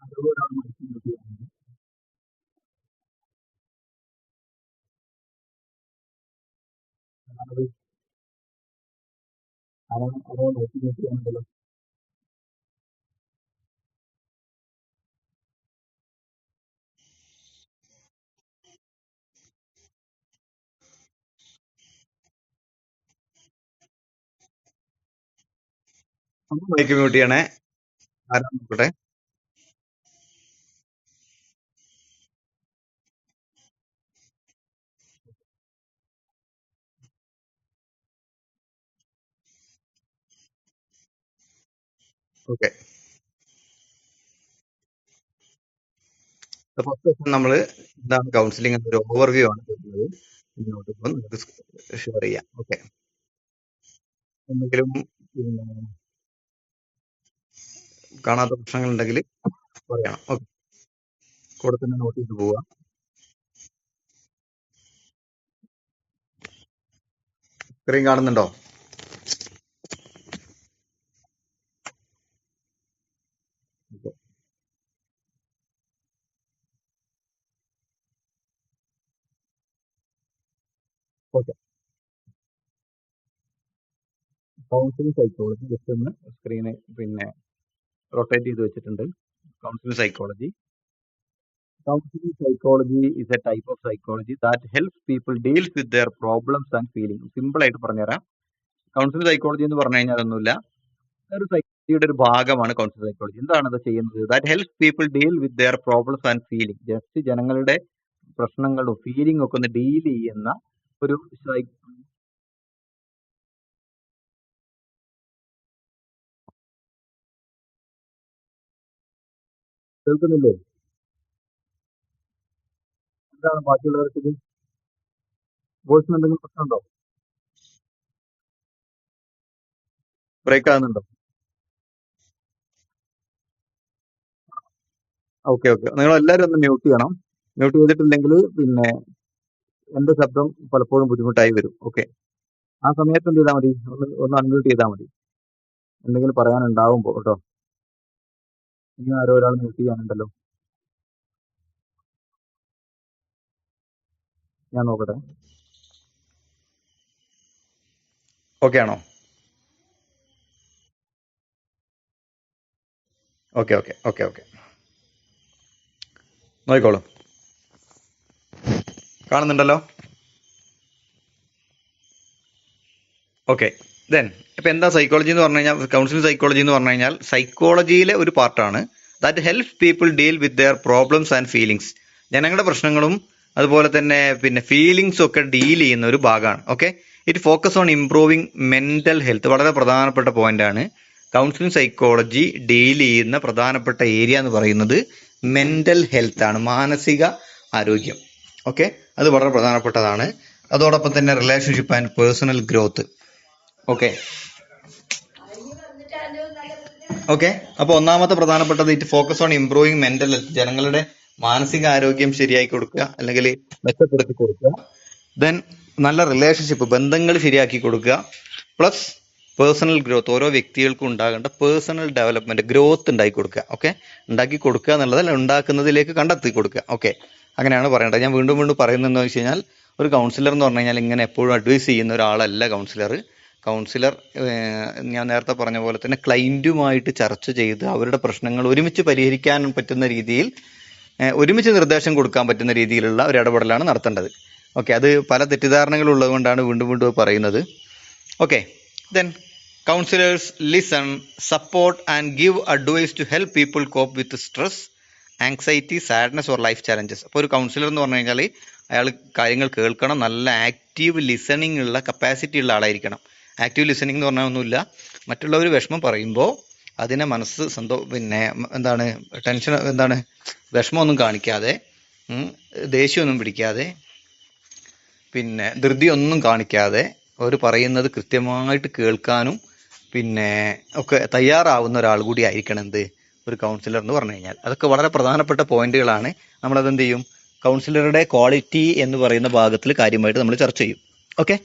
അതുകൊണ്ടാണ് മനസ്സിലാക്കിയത്. അത് അവൻ നോക്കി നോക്കിയാണല്ലോ. മൈക്ക് മ്യൂട്ട് ചെയ്യണേ. ആരാ നോക്കട്ടെ. ഓക്കെ, ഫസ്റ്റ് ക്വസ്റ്റൻ നമ്മൾ എന്താണ് കൗൺസിലിംഗ് എന്നൊരു ഓവർവ്യൂ ആണ് ചെയ്യുന്നത്. മുന്നോട്ട് പോകുമ്പോൾ നമുക്ക് ഷെയർ ചെയ്യാം. ഓക്കെ, എന്തെങ്കിലും പിന്നെ കാണാത്ത പ്രശ്നങ്ങൾ ഉണ്ടെങ്കിൽ പറയണം. ഓക്കെ, കൂടെ തന്നെ നോട്ട് ചെയ്ത് പോവുക. സ്ക്രീൻ കാണുന്നുണ്ടോ? ഓക്കെ, കൗൺസിലിംഗ് സൈക്കോളജി ജസ്റ്റ് ഒന്ന് സ്ക്രീന് പിന്നെ റൊട്ടേറ്റ് ചെയ്ത് വെച്ചിട്ടുണ്ട്. Counselling psychology. Counseling psychology is a type of psychology that helps people deal with their problems and feelings. Simple ആയിട്ട് പറഞ്ഞുതരാം. കൗൺസിലിംഗ് സൈക്കോളജി എന്ന് പറഞ്ഞു കഴിഞ്ഞാൽ ഒന്നുമില്ല, ഒരു സൈക്കോളജിയുടെ ഒരു ഭാഗമാണ് കൗൺസിലിംഗ് സൈക്കോളജി. എന്താണ് അത് ചെയ്യുന്നത്? That helps people deal with their problems and feeling. Just ജനങ്ങളുടെ പ്രശ്നങ്ങളും ഫീലിംഗ് ഒക്കെ ഒന്ന് ഡീൽ ചെയ്യുന്ന ഒരു കേൾക്കുന്നില്ലേ? എന്താണ് ബാക്കിയുള്ളവർക്ക് ഇത് വോയിസിന് എന്തെങ്കിലും പ്രശ്നമുണ്ടോ? ബ്രേക്ക് ആകുന്നുണ്ടോ? ഓക്കെ ഓക്കെ, നിങ്ങൾ എല്ലാവരും ഒന്ന് മ്യൂട്ട് ചെയ്യണം. മ്യൂട്ട് ചെയ്തിട്ടില്ലെങ്കിൽ പിന്നെ എന്റെ ശബ്ദം പലപ്പോഴും ബുദ്ധിമുട്ടായി വരും. ഓക്കെ, ആ സമയത്ത് എന്ത് ചെയ്താൽ മതി? ഒന്ന് അൺമ്യൂട്ട് ചെയ്താൽ മതി, എന്തെങ്കിലും പറയാനുണ്ടാവുമ്പോ കേട്ടോ. ഇനി ആരോ ഒരാൾ മ്യൂട്ട് ചെയ്യാനുണ്ടല്ലോ, ഞാൻ നോക്കട്ടെ. ഓക്കെ ആണോ? ഓക്കെ ഓക്കെ ഓക്കെ ഓക്കെ, നോക്കിക്കോളൂ. കാണുന്നുണ്ടല്ലോ? ഓക്കെ, ദെൻ ഇപ്പൊ എന്താ സൈക്കോളജി എന്ന് പറഞ്ഞു കഴിഞ്ഞാൽ, കൗൺസിലിംഗ് സൈക്കോളജി എന്ന് പറഞ്ഞു കഴിഞ്ഞാൽ സൈക്കോളജിയിലെ ഒരു പാർട്ടാണ്. That helps people deal with their problems and feelings. ജനങ്ങളുടെ പ്രശ്നങ്ങളും അതുപോലെ തന്നെ പിന്നെ ഫീലിങ്സും ഒക്കെ ഡീൽ ചെയ്യുന്ന ഒരു ഭാഗമാണ്. Okay, it focus on improving mental health. വളരെ പ്രധാനപ്പെട്ട പോയിന്റ് ആണ്. കൗൺസിലിംഗ് സൈക്കോളജി ഡീൽ ചെയ്യുന്ന പ്രധാനപ്പെട്ട ഏരിയ എന്ന് പറയുന്നത് മെന്റൽ ഹെൽത്ത് ആണ്, മാനസിക ആരോഗ്യം. ഓക്കെ, അത് വളരെ പ്രധാനപ്പെട്ടതാണ്. അതോടൊപ്പം തന്നെ relationship and personal growth. Okay okay, അപ്പൊ ഒന്നാമത്തെ പ്രധാനപ്പെട്ടത് it focus on improving mental health. ജനങ്ങളുടെ മാനസിക ആരോഗ്യം ശരിയാക്കി കൊടുക്കുക, അല്ലെങ്കിൽ മെച്ചപ്പെടുത്തി കൊടുക്കുക. ദെൻ നല്ല റിലേഷൻഷിപ്പ്, ബന്ധങ്ങൾ ശരിയാക്കി കൊടുക്കുക. പ്ലസ് പേഴ്സണൽ ഗ്രോത്ത്, ഓരോ വ്യക്തികൾക്കും ഉണ്ടാകേണ്ട പേഴ്സണൽ ഡെവലപ്മെന്റ്, ഗ്രോത്ത് ഉണ്ടാക്കി കൊടുക്കുക. ഓക്കെ, ഉണ്ടാക്കി കൊടുക്കുക എന്നുള്ളതല്ല, ഉണ്ടാക്കുന്നതിലേക്ക് കണ്ടെത്തി കൊടുക്കുക. ഓക്കെ, അങ്ങനെയാണ് പറയേണ്ടത്. ഞാൻ വീണ്ടും വീണ്ടും പറയുന്നത് എന്താണെന്ന് വെച്ച് കഴിഞ്ഞാൽ, ഒരു കൗൺസിലർ എന്ന് പറഞ്ഞു കഴിഞ്ഞാൽ ഇങ്ങനെ എപ്പോഴും അഡ്വൈസ് ചെയ്യുന്ന ഒരാളല്ല കൗൺസിലർ. കൗൺസിലർ ഞാൻ നേരത്തെ പറഞ്ഞ പോലെ തന്നെ ക്ലയന്റുമായിട്ട് ചർച്ച ചെയ്ത് അവരുടെ പ്രശ്നങ്ങൾ ഒരുമിച്ച് പരിഹരിക്കാൻ പറ്റുന്ന രീതിയിൽ, ഒരുമിച്ച് നിർദ്ദേശം കൊടുക്കാൻ പറ്റുന്ന രീതിയിലുള്ള ഒരു ഇടപെടലാണ് നടത്തേണ്ടത്. ഓക്കെ, അത് പല തെറ്റിദ്ധാരണകൾ ഉള്ളത് കൊണ്ടാണ് വീണ്ടും വീണ്ടും പറയുന്നത്. Okay, then counsellors listen, support and give advice to help people cope with stress, anxiety, sadness or life challenges. അപ്പോൾ ഒരു കൗൺസിലർ എന്ന് പറഞ്ഞു കഴിഞ്ഞാൽ അയാൾ കാര്യങ്ങൾ കേൾക്കണം, നല്ല ആക്റ്റീവ് ലിസണിങ് ഉള്ള കപ്പാസിറ്റി ഉള്ള ആളായിരിക്കണം. ആക്റ്റീവ് ലിസണിങ് എന്ന് പറഞ്ഞാൽ ഒന്നുമില്ല, മറ്റുള്ളവർ വിഷമം പറയുമ്പോൾ അതിനെ മനസ്സ് പിന്നെ എന്താണ് ടെൻഷൻ, എന്താണ് വിഷമമൊന്നും കാണിക്കാതെ, ദേഷ്യമൊന്നും പിടിക്കാതെ, പിന്നെ ധൃതിയൊന്നും കാണിക്കാതെ അവർ പറയുന്നത് കൃത്യമായിട്ട് കേൾക്കാനും പിന്നെ ഒക്കെ തയ്യാറാവുന്ന ഒരാൾ കൂടി ആയിരിക്കണം എന്ത്, ഒരു കൗൺസിലർ എന്ന് പറഞ്ഞു കഴിഞ്ഞാൽ. അതൊക്കെ വളരെ പ്രധാനപ്പെട്ട പോയിന്റുകളാണ്. നമ്മളത് എന്ത് ചെയ്യും, കൗൺസിലറുടെ ക്വാളിറ്റി എന്ന് പറയുന്ന ഭാഗത്തിൽ കാര്യമായിട്ട് നമ്മൾ ചർച്ച ചെയ്യും. Okay,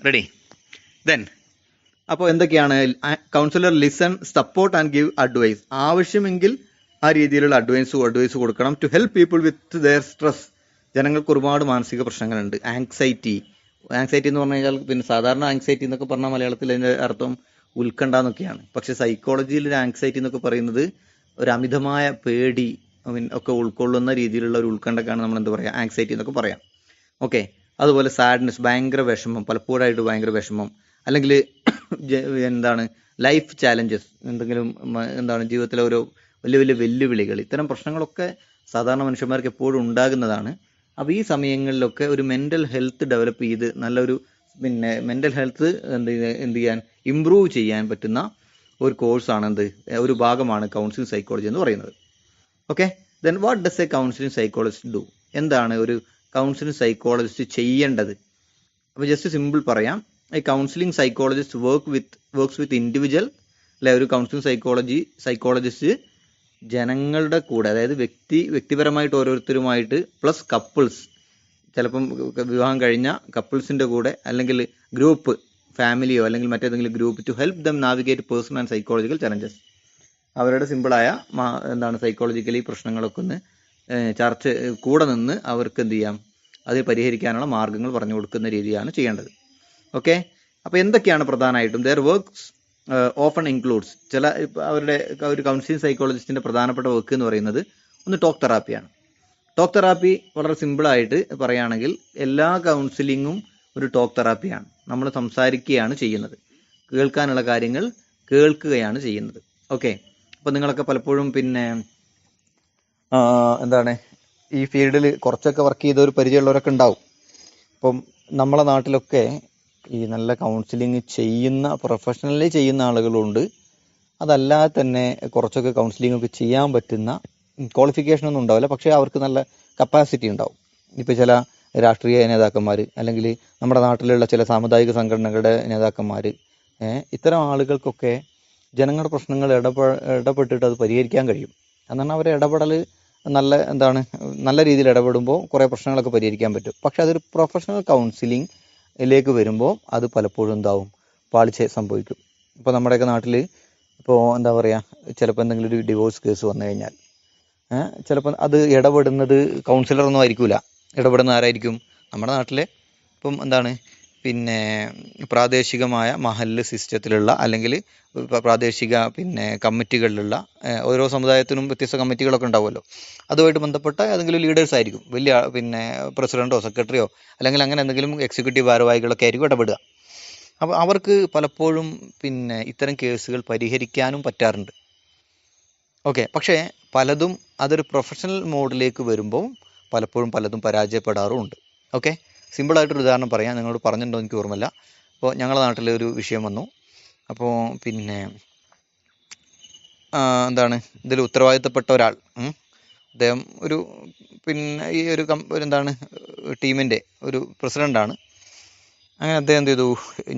ready? ദെൻ അപ്പോൾ എന്തൊക്കെയാണ്? Counsellor listen, support and give advice. ആവശ്യമെങ്കിൽ ആ രീതിയിലുള്ള അഡ്വൈസ് കൊടുക്കണം. To help people with their stress. ജനങ്ങൾക്ക് ഒരുപാട് മാനസിക പ്രശ്നങ്ങളുണ്ട്. ആങ്സൈറ്റി എന്ന് പറഞ്ഞു കഴിഞ്ഞാൽ പിന്നെ സാധാരണ ആങ്സൈറ്റി എന്നൊക്കെ പറഞ്ഞാൽ മലയാളത്തിൽ അതിന്റെ അർത്ഥം ഉത്കണ്ഠ എന്നൊക്കെയാണ്. പക്ഷെ സൈക്കോളജിയിൽ ആങ്സൈറ്റി എന്നൊക്കെ പറയുന്നത് ഒരു അമിതമായ പേടി ഒക്കെ ഉൾക്കൊള്ളുന്ന രീതിയിലുള്ള ഒരു ഉത്കണ്ഠക്കാണ് നമ്മൾ എന്ത് പറയാം, ആങ്സൈറ്റി എന്നൊക്കെ പറയാം. ഓക്കെ, അതുപോലെ സാഡ്നെസ്, ഭയങ്കര വിഷമം, പലപ്പോഴായിട്ട് ഭയങ്കര വിഷമം, അല്ലെങ്കിൽ എന്താണ് ലൈഫ് ചാലഞ്ചസ്, എന്തെങ്കിലും എന്താണ് ജീവിതത്തിലെ ഓരോ വലിയ വലിയ വെല്ലുവിളികൾ, ഇത്തരം പ്രശ്നങ്ങളൊക്കെ സാധാരണ മനുഷ്യന്മാർക്ക് എപ്പോഴും ഉണ്ടാകുന്നതാണ്. അപ്പോൾ ഈ സമയങ്ങളിലൊക്കെ ഒരു മെൻ്റൽ ഹെൽത്ത് ഡെവലപ്പ് ചെയ്ത് നല്ലൊരു മെൻ്റൽ ഹെൽത്ത് എന്ത് ചെയ്യാൻ ഇമ്പ്രൂവ് ചെയ്യാൻ പറ്റുന്ന ഒരു കോഴ്സാണ് ഒരു ഭാഗമാണ് കൗൺസിലിംഗ് സൈക്കോളജി എന്ന് പറയുന്നത്. Okay, then what does A counselling psychologist do? എന്താണ് ഒരു കൗൺസിലിംഗ് സൈക്കോളജിസ്റ്റ് ചെയ്യേണ്ടത്? അപ്പോൾ ജസ്റ്റ് സിമ്പിൾ പറയാം, ഈ കൗൺസിലിംഗ് സൈക്കോളജിസ്റ്റ് വർക്ക്സ് വിത്ത് ഇൻഡിവിജ്വൽ, അല്ലെ? ഒരു കൗൺസിലിംഗ് സൈക്കോളജിസ്റ്റ് ജനങ്ങളുടെ കൂടെ, അതായത് വ്യക്തിപരമായിട്ട് ഓരോരുത്തരുമായിട്ട്, പ്ലസ് കപ്പിൾസ്, ചിലപ്പം വിവാഹം കഴിഞ്ഞ കപ്പിൾസിൻ്റെ കൂടെ, അല്ലെങ്കിൽ ഗ്രൂപ്പ്, ഫാമിലിയോ അല്ലെങ്കിൽ മറ്റേതെങ്കിലും group, to help them navigate personal and psychological challenges. അവരുടെ സിമ്പിളായ സൈക്കോളജിക്കലി പ്രശ്നങ്ങളൊക്കെ ഒന്ന് കൂടെ നിന്ന് അവർക്ക് എന്ത് ചെയ്യാം, അത് പരിഹരിക്കാനുള്ള മാർഗങ്ങൾ പറഞ്ഞു കൊടുക്കുന്ന രീതിയാണ് ചെയ്യേണ്ടത്. ഓക്കെ, അപ്പോൾ എന്തൊക്കെയാണ് പ്രധാനമായിട്ടും ദെയർ വർക്ക്സ് ഓഫൺ ഇൻക്ലൂഡ്സ്, അവരുടെ ഒരു കൗൺസിലിംഗ് സൈക്കോളജിസ്റ്റിന്റെ പ്രധാനപ്പെട്ട വർക്ക് എന്ന് പറയുന്നത് ഒന്ന് ടോക്ക് തെറാപ്പിയാണ്. ടോക്ക് തെറാപ്പി വളരെ സിമ്പിളായിട്ട് പറയുകയാണെങ്കിൽ എല്ലാ കൗൺസിലിങ്ങും ഒരു ടോക്ക് തെറാപ്പിയാണ്. നമ്മൾ സംസാരിക്കുകയാണ് ചെയ്യുന്നത്, കേൾക്കാനുള്ള കാര്യങ്ങൾ കേൾക്കുകയാണ് ചെയ്യുന്നത്. ഓക്കെ, അപ്പോൾ നിങ്ങളൊക്കെ പലപ്പോഴും എന്താണ് ഈ ഫീൽഡിൽ കുറച്ചൊക്കെ വർക്ക് ചെയ്ത ഒരു പരിചയമുള്ളവരൊക്കെ ഉണ്ടാവും. അപ്പം നമ്മളെ നാട്ടിലൊക്കെ ഈ നല്ല കൗൺസിലിംഗ് പ്രൊഫഷണലി ചെയ്യുന്ന ആളുകളുണ്ട്. അതല്ലാതെ തന്നെ കുറച്ചൊക്കെ കൗൺസിലിംഗ് ഒക്കെ ചെയ്യാൻ പറ്റുന്ന ക്വാളിഫിക്കേഷൻ ഒന്നും ഉണ്ടാവില്ല, പക്ഷേ അവർക്ക് നല്ല കപ്പാസിറ്റി ഉണ്ടാവും. ഇപ്പോൾ ചില രാഷ്ട്രീയ നേതാക്കന്മാർ, അല്ലെങ്കിൽ നമ്മുടെ നാട്ടിലുള്ള ചില സാമുദായിക സംഘടനകളുടെ നേതാക്കന്മാർ, ഇത്തരം ആളുകൾക്കൊക്കെ ജനങ്ങളുടെ പ്രശ്നങ്ങൾ ഇടപെട്ടിട്ട് അത് പരിഹരിക്കാൻ കഴിയും. എന്നാണ് അവരെ ഇടപെടൽ നല്ല രീതിയിൽ ഇടപെടുമ്പോൾ കുറേ പ്രശ്നങ്ങളൊക്കെ പരിഹരിക്കാൻ പറ്റും. പക്ഷെ അതൊരു പ്രൊഫഷണൽ കൗൺസിലിംഗിലേക്ക് വരുമ്പോൾ അത് പലപ്പോഴും പാളിച്ച സംഭവിക്കും. ഇപ്പോൾ നമ്മുടെയൊക്കെ നാട്ടിൽ ഇപ്പോൾ എന്താ പറയുക, ചിലപ്പോൾ എന്തെങ്കിലും ഒരു ഡിവോഴ്സ് കേസ് വന്നു കഴിഞ്ഞാൽ ചിലപ്പോൾ അത് ഇടപെടുന്നത് കൗൺസിലറൊന്നും ആയിരിക്കില്ല. ഇടപെടുന്ന ആരായിരിക്കും? നമ്മുടെ നാട്ടിലെ പ്രാദേശികമായ മഹല്ല് സിസ്റ്റത്തിലുള്ള, അല്ലെങ്കിൽ പ്രാദേശിക കമ്മിറ്റികളിലുള്ള, ഓരോ സമുദായത്തിനും വ്യത്യസ്ത കമ്മിറ്റികളൊക്കെ ഉണ്ടാവുമല്ലോ, അതുമായിട്ട് ബന്ധപ്പെട്ട ഏതെങ്കിലും ലീഡേഴ്സ് ആയിരിക്കും, വലിയ പ്രസിഡന്റോ സെക്രട്ടറിയോ അല്ലെങ്കിൽ അങ്ങനെ എന്തെങ്കിലും എക്സിക്യൂട്ടീവ് ഭാരവാഹികളൊക്കെ ആയിരിക്കും ഇടപെടുക. അപ്പോൾ അവർക്ക് പലപ്പോഴും ഇത്തരം കേസുകൾ പരിഹരിക്കാനും പറ്റാറുണ്ട്. ഓക്കെ, പക്ഷേ പലതും അതൊരു പ്രൊഫഷണൽ മോഡിലേക്ക് വരുമ്പോൾ പലതും പരാജയപ്പെടാറുമുണ്ട്. ഓക്കെ, സിമ്പിളായിട്ടൊരു ഉദാഹരണം പറയാം, നിങ്ങളോട് പറഞ്ഞിട്ടുണ്ടോ എനിക്ക് ഓർമ്മയില്ല. അപ്പോൾ ഞങ്ങളുടെ നാട്ടിലൊരു വിഷയം വന്നു. അപ്പോൾ ഇതിൽ ഉത്തരവാദിത്തപ്പെട്ട ഒരാൾ, അദ്ദേഹം ഒരു ഈ ഒരു ടീമിൻ്റെ ഒരു പ്രസിഡൻ്റാണ്. അങ്ങനെ അദ്ദേഹം എന്ത് ചെയ്തു,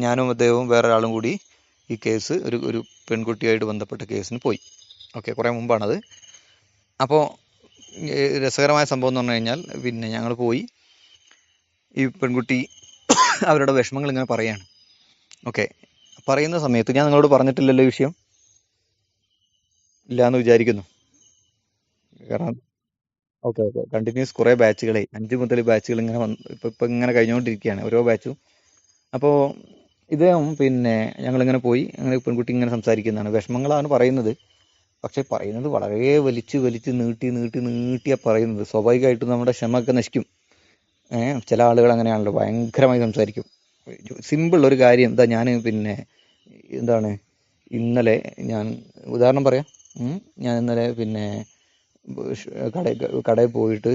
ഞാനും അദ്ദേഹവും വേറൊരാളും കൂടി ഈ കേസ് ഒരു പെൺകുട്ടിയായിട്ട് ബന്ധപ്പെട്ട കേസിന് പോയി. ഓക്കെ, കുറേ മുമ്പാണത്. അപ്പോൾ രസകരമായ സംഭവം എന്ന് പറഞ്ഞു കഴിഞ്ഞാൽ ഞങ്ങൾ പോയി, ഈ പെൺകുട്ടി അവരുടെ വിഷമങ്ങൾ ഇങ്ങനെ പറയാണ്. ഓക്കെ, പറയുന്ന സമയത്ത് ഞാൻ നിങ്ങളോട് പറഞ്ഞിട്ടില്ലല്ലോ ഈ വിഷയം, ഇല്ലയെന്ന് വിചാരിക്കുന്നു. കാരണം ഓക്കെ കണ്ടിന്യൂസ് കുറേ ബാച്ചുകളെ 5 മുതൽ ബാച്ചുകൾ ഇങ്ങനെ ഇപ്പം ഇങ്ങനെ കഴിഞ്ഞുകൊണ്ടിരിക്കുകയാണ് ഓരോ ബാച്ചും. അപ്പോൾ ഇദ്ദേഹം ഞങ്ങളിങ്ങനെ പോയി, അങ്ങനെ പെൺകുട്ടി ഇങ്ങനെ സംസാരിക്കുന്നതാണ്, വിഷമങ്ങളാണ് പറയുന്നത്. പക്ഷെ പറയുന്നത് വളരെ വലിച്ച് നീട്ടിയാണ് പറയുന്നത്. സ്വാഭാവികമായിട്ടും നമ്മുടെ ക്ഷമയൊക്കെ നശിക്കും. ചില ആളുകൾ അങ്ങനെയാണല്ലോ, ഭയങ്കരമായി സംസാരിക്കും. സിമ്പിൾ ഒരു കാര്യം ഞാൻ ഇന്നലെ ഞാൻ ഉദാഹരണം പറയാം. ഞാൻ ഇന്നലെ കടയിൽ പോയിട്ട്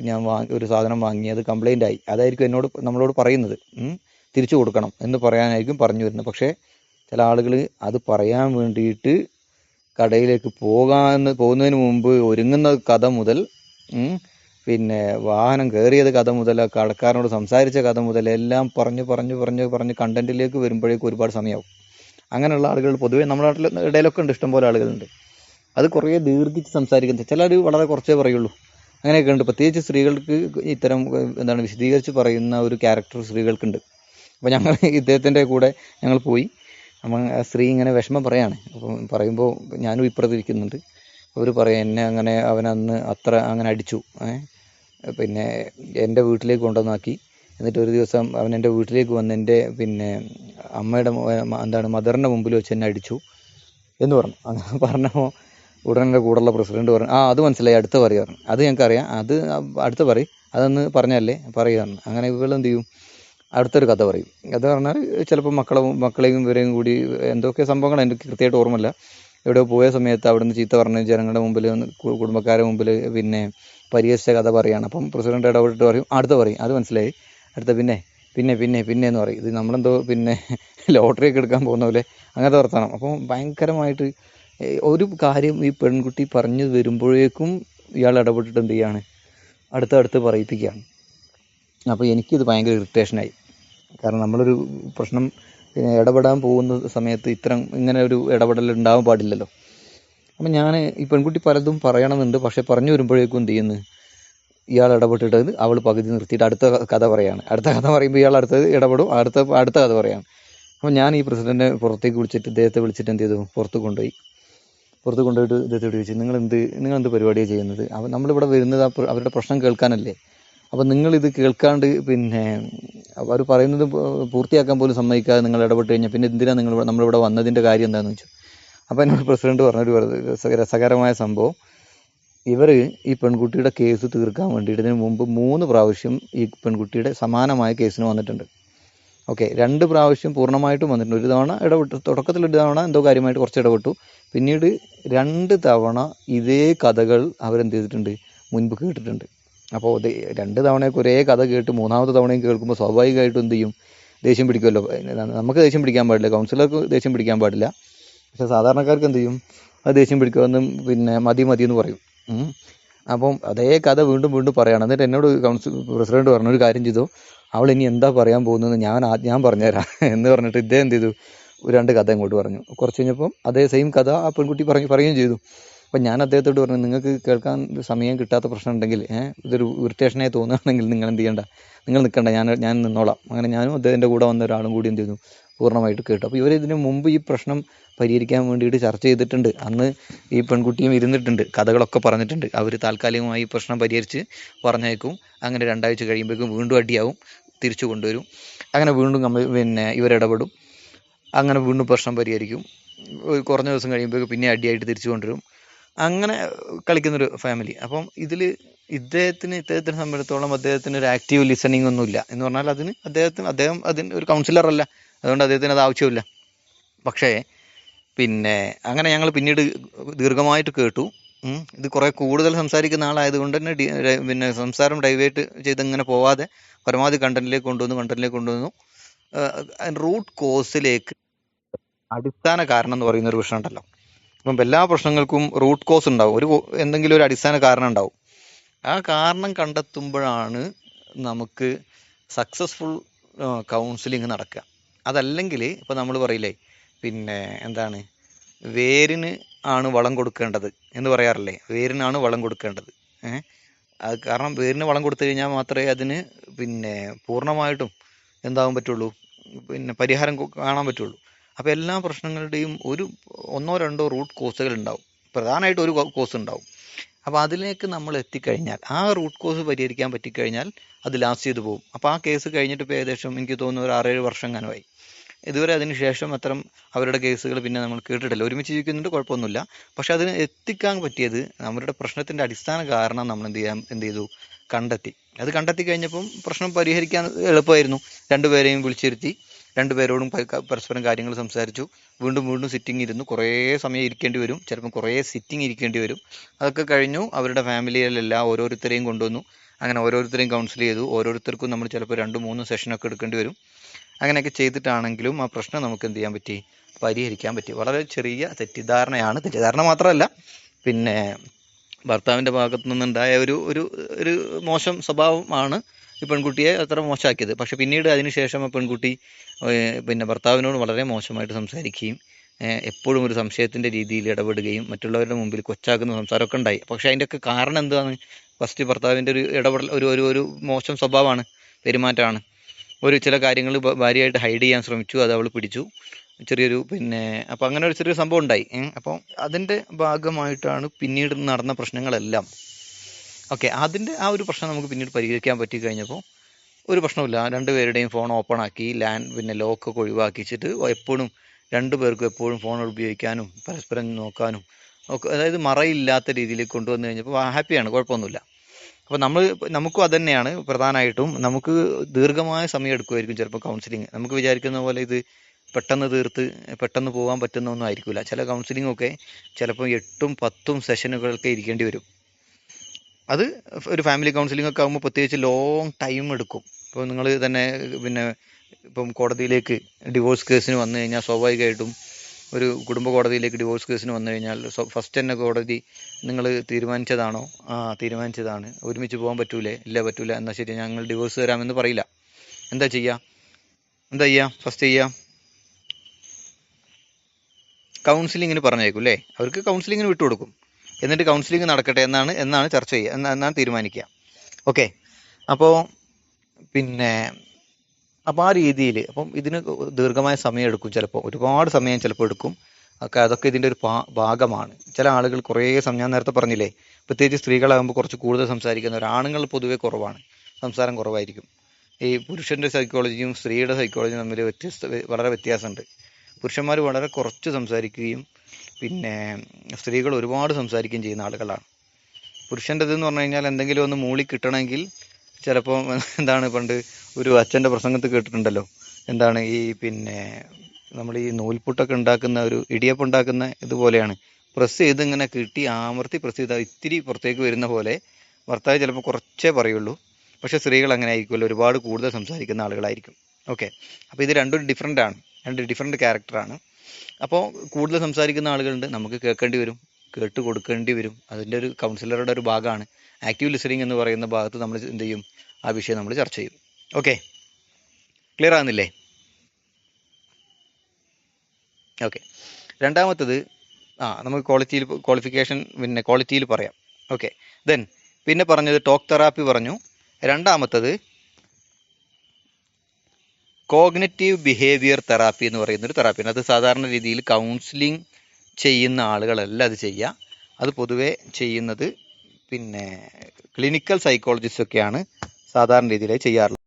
ഞാൻ ഒരു സാധനം വാങ്ങി, അത് കംപ്ലൈൻ്റ് ആയി. അതായിരിക്കും നമ്മളോട് പറയുന്നത്, തിരിച്ചു കൊടുക്കണം എന്ന് പറയാനായിരിക്കും പറഞ്ഞു വരുന്നത്. പക്ഷേ ചില ആളുകൾ അത് പറയാൻ വേണ്ടിയിട്ട് കടയിലേക്ക് പോകുന്നതിന് മുമ്പ് ഒരുങ്ങുന്ന കഥ മുതൽ, വാഹനം കയറിയത് കഥ മുതൽ, കടക്കാരനോട് സംസാരിച്ച കഥ മുതൽ എല്ലാം പറഞ്ഞ് കണ്ടന്റിലേക്ക് വരുമ്പോഴേക്കും ഒരുപാട് സമയമാവും. അങ്ങനെയുള്ള ആളുകൾ പൊതുവേ നമ്മുടെ നാട്ടിൽ ഇടയിലൊക്കെ ഉണ്ട്, ഇഷ്ടംപോലെ ആളുകളുണ്ട്. അത് കുറേ ദീർഘിച്ച് സംസാരിക്കുന്നത്, ചിലർ വളരെ കുറച്ചേ പറയുള്ളൂ. അങ്ങനെയൊക്കെ ഉണ്ട്. പ്രത്യേകിച്ച് സ്ത്രീകൾക്ക് ഇത്തരം വിശദീകരിച്ച് പറയുന്ന ഒരു ക്യാരക്ടർ സ്ത്രീകൾക്കുണ്ട്. അപ്പോൾ ഞങ്ങൾ ഇദ്ദേഹത്തിൻ്റെ കൂടെ ഞങ്ങൾ പോയി. അപ്പം ആ സ്ത്രീ ഇങ്ങനെ വിഷമം പറയാണ്. അപ്പം പറയുമ്പോൾ ഞാനും ഇപ്പുറത്തിരിക്കുന്നുണ്ട്. അവർ പറയാം, എന്നെ അങ്ങനെ അവനന്ന് അങ്ങനെ അടിച്ചു, എൻ്റെ വീട്ടിലേക്ക് കൊണ്ടുവന്നാക്കി. എന്നിട്ട് ഒരു ദിവസം അവൻ എൻ്റെ വീട്ടിലേക്ക് വന്ന് എൻ്റെ അമ്മയുടെ മദറിൻ്റെ മുമ്പിൽ വെച്ച് എന്നെ അടിച്ചു എന്ന് പറഞ്ഞു. അങ്ങനെ പറഞ്ഞപ്പോൾ ഉടനെ കൂടെയുള്ള പ്രസിഡന്റ് പറഞ്ഞു, അത് മനസ്സിലായി, അടുത്ത പറയുക. അത് ഞങ്ങൾക്കറിയാം, അത് അടുത്ത പറയും, അതൊന്ന് പറഞ്ഞല്ലേ പറയുകയാണ്. അങ്ങനെ ഇവളെന്ത് ചെയ്യും, അടുത്തൊരു കഥ പറയും. കഥ പറഞ്ഞാൽ ചിലപ്പോൾ മക്കളെയും ഇവരെയും കൂടി എന്തൊക്കെ സംഭവങ്ങൾ എനിക്ക് കൃത്യമായിട്ട് ഓർമ്മയില്ല. എവിടെയോ പോയ സമയത്ത് അവിടുന്ന് ചീത്ത പറഞ്ഞ് ജനങ്ങളുടെ മുമ്പിൽ കുടുംബക്കാരുടെ മുമ്പിൽ പിന്നെ പരിഹസിച്ച കഥ പറയുകയാണ്. അപ്പം പ്രസിഡന്റ് ഇടപെട്ടിട്ട് പറയും, അടുത്ത പറയും, അത് മനസ്സിലായി, അടുത്ത പിന്നെ പിന്നെ പിന്നെ പിന്നെ എന്ന് പറയും. ഇത് നമ്മളെന്തോ പിന്നെ ലോട്ടറി ഒക്കെ എടുക്കാൻ പോകുന്ന പോലെ അങ്ങനത്തെ വർത്തമാനം. അപ്പോൾ ഭയങ്കരമായിട്ട് ഒരു കാര്യം ഈ പെൺകുട്ടി പറഞ്ഞു വരുമ്പോഴേക്കും ഇയാൾ ഇടപെട്ടിട്ട് എന്ത് ചെയ്യാണ്, അടുത്തടുത്ത് പറയിപ്പിക്കുകയാണ്. അപ്പോൾ എനിക്കിത് ഭയങ്കര ഇറിറ്റേഷനായി. കാരണം നമ്മളൊരു പ്രശ്നം ഇടപെടാൻ പോകുന്ന സമയത്ത് ഇങ്ങനെ ഒരു ഇടപെടൽ ഉണ്ടാവാൻ പാടില്ലല്ലോ. അപ്പം ഞാൻ ഈ പെൺകുട്ടി പലതും പറയണമെന്നുണ്ട്, പക്ഷെ പറഞ്ഞു വരുമ്പോഴേക്കും എന്ത് ചെയ്യുന്നു, ഇയാൾ ഇടപെട്ടിട്ട് അവൾ പകുതി നിർത്തിയിട്ട് അടുത്ത കഥ പറയാണ്. അടുത്ത കഥ പറയുമ്പോൾ ഇയാൾ അടുത്തത് ഇടപെടും, അടുത്ത കഥ പറയാണ്. അപ്പോൾ ഞാൻ ഈ പ്രസിഡന്റിനെ പുറത്തേക്ക് വിളിച്ചിട്ട് ഇദ്ദേഹത്തെ വിളിച്ചിട്ട് എന്ത് ചെയ്തു, പുറത്ത് കൊണ്ടുപോയിട്ട് ഇദ്ദേഹത്തോട് ചോദിച്ചു, നിങ്ങളെന്ത് പരിപാടിയാണ് ചെയ്യുന്നത്? അപ്പം നമ്മളിവിടെ വരുന്നത് അവരുടെ പ്രശ്നം കേൾക്കാനല്ലേ. അപ്പം നിങ്ങളിത് കേൾക്കാണ്ട് പിന്നെ അവർ പറയുന്നത് പൂർത്തിയാക്കാൻ പോലും സമ്മതിക്കാതെ നിങ്ങൾ ഇടപെട്ട് കഴിഞ്ഞാൽ പിന്നെ എന്തിനാണ് നമ്മളിവിടെ വന്നതിൻ്റെ കാര്യം എന്താണെന്ന് ചോദിച്ചു. അപ്പോൾ എന്നോട് പ്രസിഡന്റ് പറഞ്ഞൊരു രസകരമായ സംഭവം, ഇവർ ഈ പെൺകുട്ടിയുടെ കേസ് തീർക്കാൻ വേണ്ടിയിട്ട് ഇതിന് മുമ്പ് 3 പ്രാവശ്യം ഈ പെൺകുട്ടിയുടെ സമാനമായ കേസിന് വന്നിട്ടുണ്ട്. ഓക്കെ, 2 പ്രാവശ്യം പൂർണ്ണമായിട്ടും വന്നിട്ടുണ്ട്. ഒരു തവണ ഇടപെട്ടു, തുടക്കത്തിൽ ഒരു തവണ എന്തോ കാര്യമായിട്ട് കുറച്ച് ഇടപെട്ടു. പിന്നീട് 2 തവണ ഇതേ കഥകൾ അവരെന്ത് ചെയ്തിട്ടുണ്ട്, മുൻപ് കേട്ടിട്ടുണ്ട്. അപ്പോൾ 2 തവണയൊക്കെ ഒരേ കഥ കേട്ട് 3ാമത്തെ തവണയും കേൾക്കുമ്പോൾ സ്വാഭാവികമായിട്ടും എന്ത് ചെയ്യും, ദേഷ്യം പിടിക്കുമല്ലോ. നമുക്ക് ദേഷ്യം പിടിക്കാൻ പാടില്ല, കൗൺസിലർക്ക് ദേഷ്യം പിടിക്കാൻ പാടില്ല, പക്ഷെ സാധാരണക്കാർക്ക് എന്ത് ചെയ്യും, അത് ദേഷ്യം പിടിക്കുമെന്നും പിന്നെ മതി എന്ന് പറയും. അപ്പം അതേ കഥ വീണ്ടും വീണ്ടും പറയണം. എന്നിട്ട് എന്നോട് പ്രസിഡന്റ് പറഞ്ഞു, ഒരു കാര്യം ചെയ്തു, അവൾ ഇനി എന്താ പറയാൻ പോകുന്നത് ഞാൻ പറഞ്ഞുതരാം എന്ന് പറഞ്ഞിട്ട് ഇദ്ദേഹം എന്ത് ചെയ്തു, 2 കഥ ഇങ്ങോട്ട് പറഞ്ഞു. കുറച്ച് കഴിഞ്ഞപ്പം അതേ സെയിം കഥ ആ പെൺകുട്ടി പറയുകയും ചെയ്തു. അപ്പം ഞാൻ അദ്ദേഹത്തോട് പറഞ്ഞു, നിങ്ങൾക്ക് കേൾക്കാൻ സമയം കിട്ടാത്ത പ്രശ്നം ഉണ്ടെങ്കിൽ ഇതൊരു ഇറിറ്റേഷനായി തോന്നുകയാണെങ്കിൽ നിങ്ങൾ എന്ത് ചെയ്യണ്ട, നിങ്ങൾ നിൽക്കണ്ട, ഞാൻ നിന്നോളാം. അങ്ങനെ ഞാനും അദ്ദേഹത്തിൻ്റെ കൂടെ വന്ന ഒരാളും കൂടി എന്ത് ചെയ്തു, പൂർണ്ണമായിട്ട് കേട്ടു. അപ്പോൾ ഇതിനു മുമ്പ് ഈ പ്രശ്നം പരിഹരിക്കാൻ വേണ്ടിയിട്ട് ചർച്ച ചെയ്തിട്ടുണ്ട്. അന്ന് ഈ പെൺകുട്ടിയും ഇരുന്നിട്ടുണ്ട്, കഥകളൊക്കെ പറഞ്ഞിട്ടുണ്ട്. അവർ താൽക്കാലികമായി ഈ പ്രശ്നം പരിഹരിച്ച് പറഞ്ഞേക്കും. അങ്ങനെ 2 ആഴ്ച കഴിയുമ്പോഴേക്കും വീണ്ടും അടിയാവും, തിരിച്ചു കൊണ്ടുവരും. അങ്ങനെ വീണ്ടും പിന്നെ ഇവരിടപെടും, അങ്ങനെ വീണ്ടും പ്രശ്നം പരിഹരിക്കും. കുറഞ്ഞ ദിവസം കഴിയുമ്പോഴേക്കും പിന്നെ അടിയായിട്ട് തിരിച്ചു കൊണ്ടുവരും. അങ്ങനെ കളിക്കുന്നൊരു ഫാമിലി. അപ്പം ഇദ്ദേഹത്തിനെ സംബന്ധിച്ചിടത്തോളം അദ്ദേഹത്തിന് ഒരു ആക്റ്റീവ് ലിസണിങ് ഒന്നുമില്ല. എന്ന് പറഞ്ഞാൽ അദ്ദേഹം അതിന് ഒരു കൗൺസിലറല്ല, അതുകൊണ്ട് അദ്ദേഹത്തിന് അത് ആവശ്യമില്ല. പക്ഷേ പിന്നെ അങ്ങനെ ഞങ്ങൾ പിന്നീട് ദീർഘമായിട്ട് കേട്ടു. ഇത് കുറേ കൂടുതൽ സംസാരിക്കുന്ന ആളായതുകൊണ്ട് തന്നെ പിന്നെ സംസാരം ഡൈവേർട്ട് ചെയ്തിങ്ങനെ പോവാതെ പരമാവധി കണ്ടന്റിലേക്ക് കൊണ്ടുവന്നു. റൂട്ട് കോസിലേക്ക്, അടിസ്ഥാന കാരണം എന്ന് പറയുന്ന ഒരു വിഷയം ഉണ്ടല്ലോ. അപ്പം എല്ലാ പ്രശ്നങ്ങൾക്കും റൂട്ട് കോസ് ഉണ്ടാവും, എന്തെങ്കിലും ഒരു അടിസ്ഥാന കാരണം ഉണ്ടാവും. ആ കാരണം കണ്ടെത്തുമ്പോഴാണ് നമുക്ക് സക്സസ്ഫുൾ കൗൺസിലിംഗ് നടക്കുക. അതല്ലെങ്കിൽ ഇപ്പം നമ്മൾ പറയില്ലേ, പിന്നെ എന്താണ്, വേരിന് ആണ് വളം കൊടുക്കേണ്ടത് എന്ന് പറയാറില്ലേ, വേരിനാണ് വളം കൊടുക്കേണ്ടത്. അത് കാരണം വേരിന് വളം കൊടുത്തു കഴിഞ്ഞാൽ മാത്രമേ അതിന് പിന്നെ പൂർണ്ണമായിട്ടും എന്താകാൻ പറ്റുള്ളൂ, പിന്നെ പരിഹാരം കാണാൻ പറ്റുള്ളൂ. അപ്പോൾ എല്ലാ പ്രശ്നങ്ങളുടെയും ഒന്നോ രണ്ടോ റൂട്ട് കോസുകൾ ഉണ്ടാവും, പ്രധാനമായിട്ട് ഒരു കോസ് ഉണ്ടാവും. അപ്പോൾ അതിലേക്ക് നമ്മൾ എത്തിക്കഴിഞ്ഞാൽ, ആ റൂട്ട് കോസ് പരിഹരിക്കാൻ പറ്റിക്കഴിഞ്ഞാൽ അത് ലാസ്റ്റ് ചെയ്ത് പോകും. അപ്പോൾ ആ കേസ് കഴിഞ്ഞിട്ട് ഇപ്പോൾ ഏകദേശം എനിക്ക് തോന്നുന്നു ഒരു 6-7 വർഷം അങ്ങനെയായി. ഇതുവരെ അതിന് ശേഷം അത്തരം അവരുടെ കേസുകൾ പിന്നെ നമ്മൾ കേട്ടിട്ടില്ല. ഒരുമിച്ച് ജീവിക്കുന്നുണ്ട്, കുഴപ്പമൊന്നുമില്ല. പക്ഷെ അതിന് എത്തിക്കാൻ പറ്റിയത് അവരുടെ പ്രശ്നത്തിൻ്റെ അടിസ്ഥാന കാരണം നമ്മൾ എന്ത് ചെയ്തു, കണ്ടെത്തി. അത് കണ്ടെത്തി കഴിഞ്ഞപ്പം പ്രശ്നം പരിഹരിക്കാൻ എളുപ്പമായിരുന്നു. 2 പേരെയും വിളിച്ചിരുത്തി, 2 പേരോടും പരസ്പരം കാര്യങ്ങൾ സംസാരിച്ചു. വീണ്ടും സിറ്റിംഗ് ഇരുന്നു. കുറേ സമയം ഇരിക്കേണ്ടി വരും, ചിലപ്പം കുറേ സിറ്റിംഗ് ഇരിക്കേണ്ടി വരും. അതൊക്കെ കഴിഞ്ഞു. അവരുടെ ഫാമിലിയിലെല്ലാം ഓരോരുത്തരെയും കൊണ്ടുവന്നു. അങ്ങനെ ഓരോരുത്തരെയും കൗൺസിൽ ചെയ്തു. ഓരോരുത്തർക്കും നമ്മൾ ചിലപ്പോൾ 2-3 സെഷനൊക്കെ എടുക്കേണ്ടി വരും. അങ്ങനെയൊക്കെ ചെയ്തിട്ടാണെങ്കിലും ആ പ്രശ്നം നമുക്ക് എന്ത് ചെയ്യാൻ പറ്റി, പരിഹരിക്കാൻ പറ്റി. വളരെ ചെറിയ തെറ്റിദ്ധാരണ മാത്രമല്ല, പിന്നെ ഭർത്താവിൻ്റെ ഭാഗത്തു നിന്നുണ്ടായ ഒരു മോശം സ്വഭാവമാണ് ഈ പെൺകുട്ടിയെ അത്ര മോശമാക്കിയത്. പക്ഷെ പിന്നീട് അതിനുശേഷം ആ പെൺകുട്ടി പിന്നെ ഭർത്താവിനോട് വളരെ മോശമായിട്ട് സംസാരിക്കുകയും എപ്പോഴും ഒരു സംശയത്തിൻ്റെ രീതിയിൽ ഇടപെടുകയും മറ്റുള്ളവരുടെ മുമ്പിൽ കൊച്ചാക്കുന്ന സംസാരമൊക്കെ ഉണ്ടായി. പക്ഷെ അതിൻ്റെയൊക്കെ കാരണം എന്താണ്, ഫസ്റ്റ് ഭർത്താവിൻ്റെ ഒരു ഇടപെടൽ, ഒരു മോശം സ്വഭാവമാണ്, പെരുമാറ്റമാണ്. ചില കാര്യങ്ങൾ ഭാര്യയായിട്ട് ഹൈഡ് ചെയ്യാൻ ശ്രമിച്ചു, അത് അവൾ പിടിച്ചു. പിന്നെ അപ്പോൾ അങ്ങനെ ഒരു ചെറിയ സംഭവം ഉണ്ടായി. അപ്പോൾ അതിൻ്റെ ഭാഗമായിട്ടാണ് പിന്നീട് നടന്ന പ്രശ്നങ്ങളെല്ലാം. ഓക്കെ, അതിൻ്റെ ആ ഒരു പ്രശ്നം നമുക്ക് പിന്നീട് പരിഹരിക്കാൻ പറ്റി കഴിഞ്ഞപ്പോൾ ഒരു പ്രശ്നമില്ല. 2 പേരുടെയും ഫോൺ ഓപ്പൺ ആക്കി, പിന്നെ ലോക്കൊക്കെ ഒഴിവാക്കിച്ചിട്ട് എപ്പോഴും 2 പേർക്കും എപ്പോഴും ഫോൺ ഉപയോഗിക്കാനും പരസ്പരം നോക്കാനും ഒക്കെ, അതായത് മറയില്ലാത്ത രീതിയിൽ കൊണ്ടുവന്നു കഴിഞ്ഞപ്പോൾ ഹാപ്പിയാണ്, കുഴപ്പമൊന്നുമില്ല. അപ്പോൾ നമുക്കും അത് തന്നെയാണ് പ്രധാനമായിട്ടും. നമുക്ക് ദീർഘമായ സമയം എടുക്കുമായിരിക്കും ചിലപ്പോൾ കൗൺസിലിംഗ്. നമുക്ക് വിചാരിക്കുന്ന പോലെ ഇത് പെട്ടെന്ന് തീർത്ത് പെട്ടെന്ന് പോകാൻ പറ്റുന്നൊന്നും ആയിരിക്കില്ല. ചില കൗൺസിലിംഗ് ഒക്കെ ചിലപ്പോൾ 8ഉം 10ഉം സെഷനുകളൊക്കെ ഇരിക്കേണ്ടി വരും. അത് ഒരു ഫാമിലി കൗൺസിലിംഗ് ഒക്കെ ആകുമ്പോൾ പ്രത്യേകിച്ച് ലോങ് ടൈം എടുക്കും. ഇപ്പോൾ നിങ്ങൾ തന്നെ പിന്നെ ഇപ്പം കോടതിയിലേക്ക് ഡിവോഴ്സ് കേസിന് വന്നു കഴിഞ്ഞാൽ സ്വാഭാവികമായിട്ടും ഒരു കുടുംബ കോടതിയിലേക്ക് ഡിവോഴ്സ് കേസിന് വന്നു കഴിഞ്ഞാൽ ഫസ്റ്റ് തന്നെ കോടതി നിങ്ങൾ തീരുമാനിച്ചതാണോ? ആ തീരുമാനിച്ചതാണ്. ഒരുമിച്ച് പോകാൻ പറ്റൂലേ? ഇല്ല പറ്റൂല. എന്നാൽ ശരി, ഞങ്ങൾ ഡിവോഴ്സ് തരാമെന്ന് പറയില്ല. എന്താ ചെയ്യുക? ഫസ്റ്റ് ചെയ്യുക കൗൺസിലിങ്ങിന് പറഞ്ഞേക്കും അല്ലേ? അവർക്ക് കൗൺസിലിങ്ങിന് വിട്ടുകൊടുക്കും. എന്നിട്ട് കൗൺസിലിംഗ് നടക്കട്ടെ എന്നാണ് ചർച്ച ചെയ്യുക, എന്നാണ് തീരുമാനിക്കുക. ഓക്കെ. അപ്പോൾ പിന്നെ അപ്പോൾ ആ രീതിയിൽ അപ്പം ഇതിന് ദീർഘമായ സമയം എടുക്കും, ചിലപ്പോൾ ഒരുപാട് സമയം ചിലപ്പോൾ എടുക്കും. അതൊക്കെ ഇതിൻ്റെ ഒരു ഭാഗമാണ്. ചില ആളുകൾ കുറേ സമയം, ഞാൻ നേരത്തെ പറഞ്ഞില്ലേ, പ്രത്യേകിച്ച് സ്ത്രീകളാകുമ്പോൾ കുറച്ച് കൂടുതൽ സംസാരിക്കുന്നവർ. ആണുങ്ങൾ പൊതുവെ കുറവാണ്, സംസാരം കുറവായിരിക്കും. ഈ പുരുഷൻ്റെ സൈക്കോളജിയും സ്ത്രീയുടെ സൈക്കോളജിയും തമ്മിൽ വളരെ വ്യത്യാസമുണ്ട്. പുരുഷന്മാർ വളരെ കുറച്ച് സംസാരിക്കുകയും പിന്നെ സ്ത്രീകൾ ഒരുപാട് സംസാരിക്കുകയും ചെയ്യുന്ന ആളുകളാണ്. പുരുഷൻ്റെതെന്ന് പറഞ്ഞു കഴിഞ്ഞാൽ എന്തെങ്കിലും ഒന്ന് മൂളി കിട്ടണമെങ്കിൽ ചിലപ്പോൾ എന്താണ്, പണ്ട് ഒരു അച്ഛൻ്റെ പ്രസംഗത്തിൽ കേട്ടിട്ടുണ്ടല്ലോ, എന്താണ് ഈ പിന്നെ നമ്മൾ ഈ നൂൽപുട്ടൊക്കെ ഉണ്ടാക്കുന്ന ഒരു ഇടിയപ്പം ഉണ്ടാക്കുന്ന ഇതുപോലെയാണ്. പ്രസ് ചെയ്ത് ഇങ്ങനെ കിട്ടി ആമർത്തി പ്രസ് ചെയ്താൽ ഇത്തിരി പുറത്തേക്ക് വരുന്ന പോലെ ഭർത്താവ് ചിലപ്പോൾ കുറച്ചേ പറയുള്ളൂ. പക്ഷേ സ്ത്രീകൾ അങ്ങനെ ആയിരിക്കുമല്ലോ, ഒരുപാട് കൂടുതൽ സംസാരിക്കുന്ന ആളുകളായിരിക്കും. ഓക്കെ. അപ്പോൾ ഇത് രണ്ടും ഡിഫറെൻ്റ് ആണ്, രണ്ട് ഡിഫറെൻ്റ് ക്യാരക്ടറാണ്. അപ്പോൾ കൂടുതൽ സംസാരിക്കുന്ന ആളുകളുണ്ട്, നമുക്ക് കേൾക്കേണ്ടി വരും, കേട്ട് കൊടുക്കേണ്ടി വരും. അതിൻ്റെ ഒരു കൗൺസിലറുടെ ഒരു ഭാഗമാണ്. ആക്റ്റീവ് ലിസണിങ് എന്ന് പറയുന്ന ഭാഗത്ത് നമ്മൾ എന്ത് ചെയ്യും, ആ വിഷയം നമ്മൾ ചർച്ച ചെയ്യും. ഓക്കെ, ക്ലിയർ ആകുന്നില്ലേ? ഓക്കെ. രണ്ടാമത്തത് നമുക്ക് ക്വാളിറ്റിയിൽ പറയാം. ഓക്കെ. ദെൻ പിന്നെ പറഞ്ഞത് ടോക്ക് തെറാപ്പി പറഞ്ഞു. രണ്ടാമത്തത് കോഗ്നിറ്റീവ് ബിഹേവിയർ തെറാപ്പി എന്ന് പറയുന്നൊരു തെറാപ്പിയാണ്. അത് സാധാരണ രീതിയിൽ കൗൺസിലിംഗ് ചെയ്യുന്ന ആളുകളല്ല അത് ചെയ്യുക. അത് പൊതുവെ ചെയ്യുന്നത് പിന്നെ ക്ലിനിക്കൽ സൈക്കോളജിസ്റ്റ് ഒക്കെയാണ് സാധാരണ രീതിയിൽ ചെയ്യാറുള്ളത്.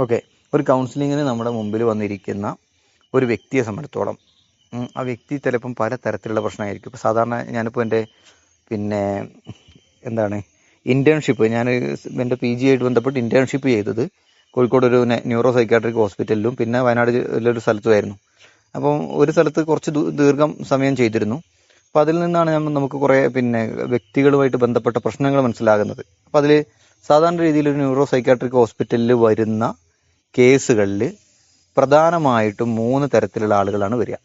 ഓക്കെ, ഒരു കൗൺസിലിങ്ങിന് നമ്മുടെ മുമ്പിൽ വന്നിരിക്കുന്ന ഒരു വ്യക്തിയെ സംബന്ധിച്ചോളം ആ വ്യക്തി ചിലപ്പം പല തരത്തിലുള്ള പ്രശ്നമായിരിക്കും. ഇപ്പോൾ സാധാരണ ഞാനിപ്പോൾ എൻ്റെ പിന്നെ എന്താണ് ഇൻറ്റേൺഷിപ്പ്, ഞാൻ എൻ്റെ PG ആയിട്ട് ബന്ധപ്പെട്ട് ഇൻറ്റേൺഷിപ്പ് ചെയ്തത് കോഴിക്കോട് ഒരു ന്യൂറോ സൈക്കാട്രിക് ഹോസ്പിറ്റലിലും പിന്നെ വയനാട് ജില്ലയിലൊരു സ്ഥലത്തുമായിരുന്നു. അപ്പം ഒരു സ്ഥലത്ത് കുറച്ച് ദീർഘം സമയം ചെയ്തിരുന്നു. അപ്പോൾ അതിൽ നിന്നാണ് നമുക്ക് കുറേ പിന്നെ വ്യക്തികളുമായിട്ട് ബന്ധപ്പെട്ട പ്രശ്നങ്ങൾ മനസ്സിലാകുന്നത്. അപ്പോൾ അതിൽ സാധാരണ രീതിയിൽ ഒരു ന്യൂറോ സൈക്കാട്രിക് ഹോസ്പിറ്റലിൽ വരുന്ന കേസുകളിൽ പ്രധാനമായിട്ടും 3 തരത്തിലുള്ള ആളുകളാണ് വരിക.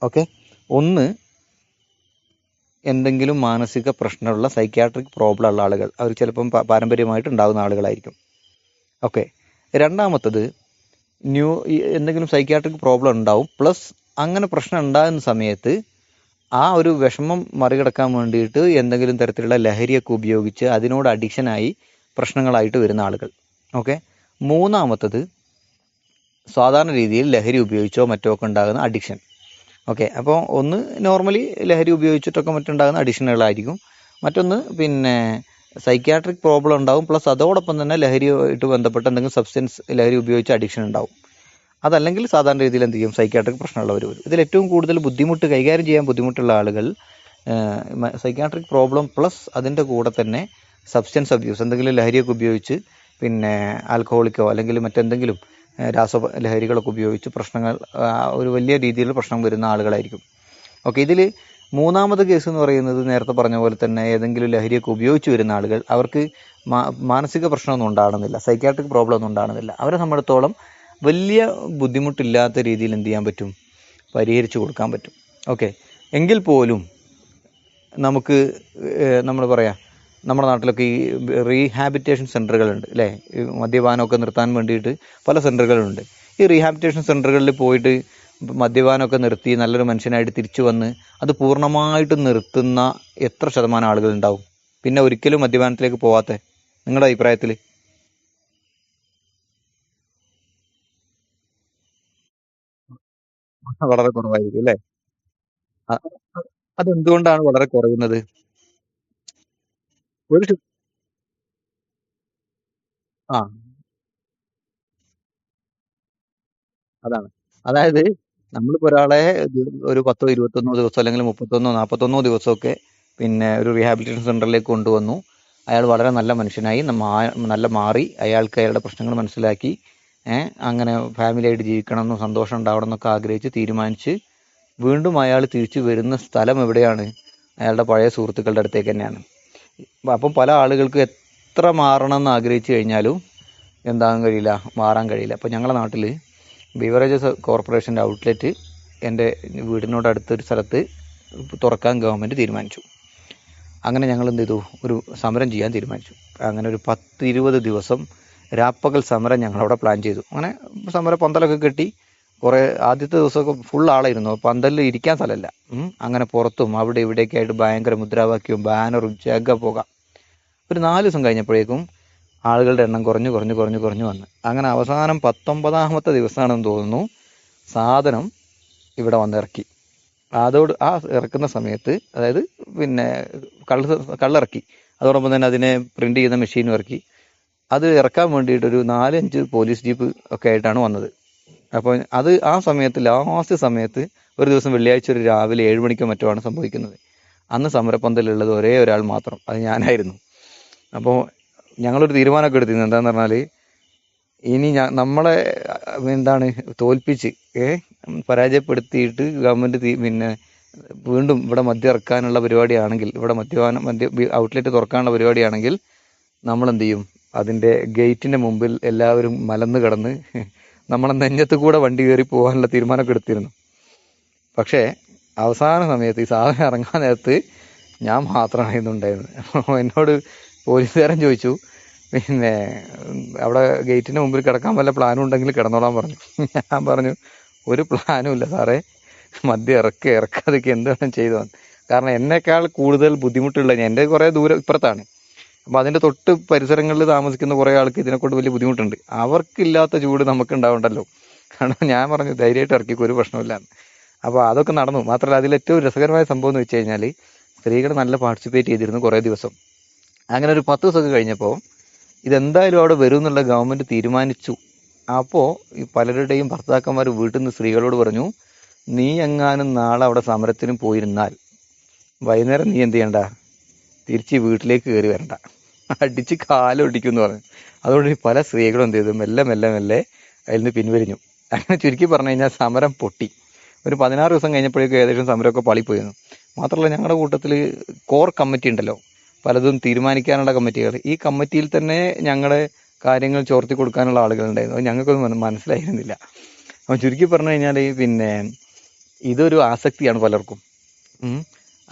ഓക്കെ, ഒന്ന് എന്തെങ്കിലും മാനസിക പ്രശ്നമുള്ള സൈക്യാട്രിക് പ്രോബ്ലം ഉള്ള ആളുകൾ, അവർ ചിലപ്പം പാരമ്പര്യമായിട്ട് ഉണ്ടാകുന്ന ആളുകളായിരിക്കും. ഓക്കെ, രണ്ടാമത്തത് എന്തെങ്കിലും സൈക്യാട്രിക് പ്രോബ്ലം ഉണ്ടാവും, പ്ലസ് അങ്ങനെ പ്രശ്നം ഉണ്ടാകുന്ന സമയത്ത് ആ ഒരു വിഷമം മറികടക്കാൻ വേണ്ടിയിട്ട് എന്തെങ്കിലും തരത്തിലുള്ള ലഹരിയൊക്കെ ഉപയോഗിച്ച് അതിനോട് അഡിക്ഷനായി പ്രശ്നങ്ങളായിട്ട് വരുന്ന ആളുകൾ. ഓക്കെ, മൂന്നാമത്തത് സാധാരണ രീതിയിൽ ലഹരി ഉപയോഗിച്ചോ മറ്റോ ഒക്കെ ഉണ്ടാകുന്ന അഡിക്ഷൻ. ഓക്കെ, അപ്പോൾ ഒന്ന് നോർമലി ലഹരി ഉപയോഗിച്ചിട്ടൊക്കെ മറ്റുണ്ടാകുന്ന അഡിക്ഷനുകളായിരിക്കും. മറ്റൊന്ന് പിന്നെ സൈക്യാട്രിക് പ്രോബ്ലം ഉണ്ടാവും, പ്ലസ് അതോടൊപ്പം തന്നെ ലഹരിയുമായിട്ട് ബന്ധപ്പെട്ട എന്തെങ്കിലും സബ്സ്റ്റൻസ് ലഹരി ഉപയോഗിച്ച് അഡിക്ഷൻ ഉണ്ടാവും. അതല്ലെങ്കിൽ സാധാരണ രീതിയിൽ എന്ത് ചെയ്യും, സൈക്യാട്രിക് പ്രശ്നമുള്ളവർ വരും. ഇതിൽ ഏറ്റവും കൂടുതൽ ബുദ്ധിമുട്ട് കൈകാര്യം ചെയ്യാൻ ബുദ്ധിമുട്ടുള്ള ആളുകൾ സൈക്യാട്രിക് പ്രോബ്ലം പ്ലസ് അതിൻ്റെ കൂടെ തന്നെ സബ്സ്റ്റൻസ് അബ്യൂസ്, എന്തെങ്കിലും ലഹരിയൊക്കെ ഉപയോഗിച്ച് പിന്നെ ആൽക്കഹോളിക്കോ അല്ലെങ്കിൽ മറ്റെന്തെങ്കിലും ലഹരികളൊക്കെ ഉപയോഗിച്ച് പ്രശ്നങ്ങൾ ഒരു വലിയ രീതിയിൽ പ്രശ്നം വരുന്ന ആളുകളായിരിക്കും. ഓക്കെ, ഇതിൽ മൂന്നാമത് കേസ് എന്ന് പറയുന്നത് നേരത്തെ പറഞ്ഞ പോലെ തന്നെ ഏതെങ്കിലും ലഹരിയൊക്കെ ഉപയോഗിച്ച് വരുന്ന ആളുകൾ, അവർക്ക് മാനസിക പ്രശ്നമൊന്നും ഉണ്ടാകുന്നില്ല, സൈക്യാട്രിക് പ്രോബ്ലം ഒന്നും ഉണ്ടാകുന്നില്ല. അവരെ സംബന്ധിച്ചിടത്തോളം വലിയ ബുദ്ധിമുട്ടില്ലാത്ത രീതിയിൽ എന്ത് ചെയ്യാൻ പറ്റും, പരിഹരിച്ചു കൊടുക്കാൻ പറ്റും. ഓക്കെ, എങ്കിൽ പോലും നമുക്ക് നമ്മൾ പറയാം, നമ്മുടെ നാട്ടിലൊക്കെ ഈ റീഹാബിറ്റേഷൻ സെൻ്ററുകളുണ്ട് അല്ലേ, മദ്യപാനമൊക്കെ നിർത്താൻ വേണ്ടിയിട്ട് പല സെൻ്ററുകളുണ്ട്. ഈ റീഹാബിറ്റേഷൻ സെൻ്ററുകളിൽ പോയിട്ട് മദ്യപാനമൊക്കെ നിർത്തി നല്ലൊരു മനുഷ്യനായിട്ട് തിരിച്ചു വന്ന് അത് പൂർണ്ണമായിട്ട് നിർത്തുന്ന എത്ര ശതമാനം ആളുകൾ ഉണ്ടാവും, പിന്നെ ഒരിക്കലും മദ്യപാനത്തിലേക്ക് പോവാത്ത? നിങ്ങളുടെ അഭിപ്രായത്തിൽ? വളരെ കുറവായിരിക്കും അല്ലേ? അ- അതെന്തുകൊണ്ടാണ് വളരെ കുറയുന്നത്? ഒരു ആ അതാണ്. അതായത് നമ്മളിപ്പോൾ ഒരാളെ ഒരു 10 21 ദിവസം അല്ലെങ്കിൽ 31 41 40 പിന്നെ ഒരു റീഹാബിലിറ്റേഷൻ സെന്ററിലേക്ക് കൊണ്ടുവന്നു. അയാൾ വളരെ നല്ല മനുഷ്യനായി നല്ല മാറി, അയാൾക്ക് അയാളുടെ പ്രശ്നങ്ങൾ മനസ്സിലാക്കി, അങ്ങനെ ഫാമിലി ആയിട്ട് ജീവിക്കണം, സന്തോഷം ഉണ്ടാവണം എന്നൊക്കെ ആഗ്രഹിച്ച് തീരുമാനിച്ച് വീണ്ടും അയാൾ തിരിച്ചു വരുന്ന സ്ഥലം എവിടെയാണ്? അയാളുടെ പഴയ സുഹൃത്തുക്കളുടെ അടുത്തേക്ക് തന്നെയാണ്. അപ്പം പല ആളുകൾക്ക് എത്ര മാറണം എന്ന് ആഗ്രഹിച്ചു കഴിഞ്ഞാലും എന്താകാൻ കഴിയില്ല, മാറാൻ കഴിയില്ല. അപ്പോൾ ഞങ്ങളുടെ നാട്ടിൽ ബീവറേജസ് കോർപ്പറേഷൻ്റെ ഔട്ട്ലെറ്റ് എൻ്റെ വീടിനോട് അടുത്തൊരു സ്ഥലത്ത് തുറക്കാൻ ഗവൺമെൻറ് തീരുമാനിച്ചു. അങ്ങനെ ഞങ്ങൾ എന്ത് ചെയ്തു, ഒരു സമരം ചെയ്യാൻ തീരുമാനിച്ചു. അങ്ങനെ ഒരു 10 20 ദിവസം രാപ്പകൽ സമരം ഞങ്ങളവിടെ പ്ലാൻ ചെയ്തു. അങ്ങനെ സമരം പന്തലൊക്കെ കെട്ടി കുറേ ആദ്യത്തെ ദിവസമൊക്കെ ഫുൾ ആളായിരുന്നു, പന്തലിൽ ഇരിക്കാൻ സ്ഥലമല്ല. അങ്ങനെ പുറത്തും അവിടെ ഇവിടെയൊക്കെ ആയിട്ട് ഭയങ്കര മുദ്രാവാക്യവും ബാനറും ജഗ പോകാം. ഒരു 4 ദിവസം കഴിഞ്ഞപ്പോഴേക്കും ആളുകളുടെ എണ്ണം കുറഞ്ഞു കുറഞ്ഞു കുറഞ്ഞു കുറഞ്ഞു വന്ന് അങ്ങനെ അവസാനം 19ാമത്തെ ദിവസമാണെന്ന് തോന്നുന്നു സാധനം ഇവിടെ വന്നിറക്കി. ആ ഇറക്കുന്ന സമയത്ത്, അതായത് പിന്നെ കള്ളിറക്കി, അതോടൊപ്പം തന്നെ അതിനെ പ്രിന്റ് ചെയ്യുന്ന മെഷീനും ഇറക്കി. അത് ഇറക്കാൻ വേണ്ടിയിട്ട് ഒരു 4 5 പോലീസ് ജീപ്പ് ഒക്കെ ആയിട്ടാണ് വന്നത്. അപ്പോൾ അത് ആ സമയത്ത് ലാസ്റ്റ് സമയത്ത് ഒരു ദിവസം വെള്ളിയാഴ്ച ഒരു രാവിലെ 7 മണിക്കോ മറ്റോ ആണ് സംഭവിക്കുന്നത്. അന്ന് സമരപ്പന്തലുള്ളത് ഒരേ ഒരാൾ മാത്രം, അത് ഞാനായിരുന്നു. അപ്പോൾ ഞങ്ങളൊരു തീരുമാനമൊക്കെ എടുത്തിരുന്നു. എന്താന്ന് പറഞ്ഞാൽ ഇനി നമ്മളെ എന്താണ് തോൽപ്പിച്ച് പരാജയപ്പെടുത്തിയിട്ട് ഗവൺമെന്റ് പിന്നെ വീണ്ടും ഇവിടെ മദ്യം ഇറക്കാനുള്ള പരിപാടിയാണെങ്കിൽ, ഇവിടെ മദ്യ ഔട്ട്ലെറ്റ് തുറക്കാനുള്ള പരിപാടിയാണെങ്കിൽ നമ്മൾ എന്ത് ചെയ്യും, അതിന്റെ ഗേറ്റിന്റെ മുമ്പിൽ എല്ലാവരും മലന്ന് കിടന്ന് നമ്മളെ നെഞ്ഞത്ത് കൂടെ വണ്ടി കയറി പോകാനുള്ള തീരുമാനമൊക്കെ എടുത്തിരുന്നു. പക്ഷേ അവസാന സമയത്ത് ഈ സാധനം ഇറങ്ങാൻ നേരത്ത് ഞാൻ മാത്രമാണ് ഇന്നുണ്ടായിരുന്നത്. അപ്പോൾ എന്നോട് പോലീസുകാരൻ ചോദിച്ചു, പിന്നെ അവിടെ ഗേറ്റിന് മുമ്പിൽ കിടക്കാൻ വല്ല പ്ലാനും ഉണ്ടെങ്കിൽ കിടന്നോളാൻ പറഞ്ഞു. ഞാൻ പറഞ്ഞു, ഒരു പ്ലാനും ഇല്ല സാറേ, മദ്യം ഇറക്കാതൊക്കെ എന്ത് വേണം ചെയ്തു. കാരണം എന്നേക്കാൾ കൂടുതൽ ബുദ്ധിമുട്ടുള്ള എൻ്റെ കുറേ ദൂരം ഇപ്പുറത്താണ്. അപ്പോൾ അതിൻ്റെ തൊട്ട് പരിസരങ്ങളിൽ താമസിക്കുന്ന കുറേ ആൾക്ക് ഇതിനെക്കൊണ്ട് വലിയ ബുദ്ധിമുട്ടുണ്ട്. അവർക്കില്ലാത്ത ചൂട് നമുക്ക് ഉണ്ടാവണ്ടല്ലോ. കാരണം ഞാൻ പറഞ്ഞു ധൈര്യമായിട്ട് ഇറക്കിക്കോ, ഒരു പ്രശ്നമില്ല. അപ്പോൾ അതൊക്കെ നടന്നു. മാത്രമല്ല അതിൽ ഏറ്റവും രസകരമായ സംഭവം എന്ന് വെച്ച് കഴിഞ്ഞാൽ സ്ത്രീകൾ നല്ല പാർട്ടിസിപ്പേറ്റ് ചെയ്തിരുന്നു കുറേ ദിവസം. അങ്ങനെ ഒരു 10 ദിവസമൊക്കെ കഴിഞ്ഞപ്പോൾ ഇതെന്തായാലും അവിടെ വരും എന്നുള്ള ഗവൺമെന്റ് തീരുമാനിച്ചു. അപ്പോൾ ഈ പലരുടെയും ഭർത്താക്കന്മാർ വീട്ടിൽ നിന്ന് സ്ത്രീകളോട് പറഞ്ഞു, നീ എങ്ങാനും നാളെ അവിടെ സമരത്തിന് പോയിരുന്നാൽ വൈകുന്നേരം നീ എന്ത് ചെയ്യണ്ട, തിരിച്ച് വീട്ടിലേക്ക് കയറി വരണ്ട, അടിച്ച് കാലൊടിക്കും എന്ന് പറഞ്ഞു. അതുകൊണ്ട് ഈ പല സ്ത്രീകളും എന്ത് ചെയ്തു, മെല്ലെ മെല്ലെ മെല്ലെ അതിൽ നിന്ന് പിൻവലിഞ്ഞു. അങ്ങനെ ചുരുക്കി പറഞ്ഞു കഴിഞ്ഞാൽ സമരം പൊട്ടി. ഒരു 16 ദിവസം കഴിഞ്ഞപ്പോഴേക്കും ഏകദേശം സമരമൊക്കെ പാളിപ്പോയിരുന്നു. മാത്രമല്ല ഞങ്ങളുടെ കൂട്ടത്തിൽ കോർ കമ്മിറ്റി ഉണ്ടല്ലോ, പലതും തീരുമാനിക്കാനുള്ള കമ്മിറ്റികൾ. ഈ കമ്മിറ്റിയിൽ തന്നെ ഞങ്ങളുടെ കാര്യങ്ങൾ ചോർത്തി കൊടുക്കാനുള്ള ആളുകളുണ്ടായിരുന്നു. അത് ഞങ്ങൾക്കൊന്നും മനസ്സിലായിരുന്നില്ല. അപ്പം ചുരുക്കി പറഞ്ഞു കഴിഞ്ഞാൽ പിന്നെ ഇതൊരു ആസക്തിയാണ് പലർക്കും.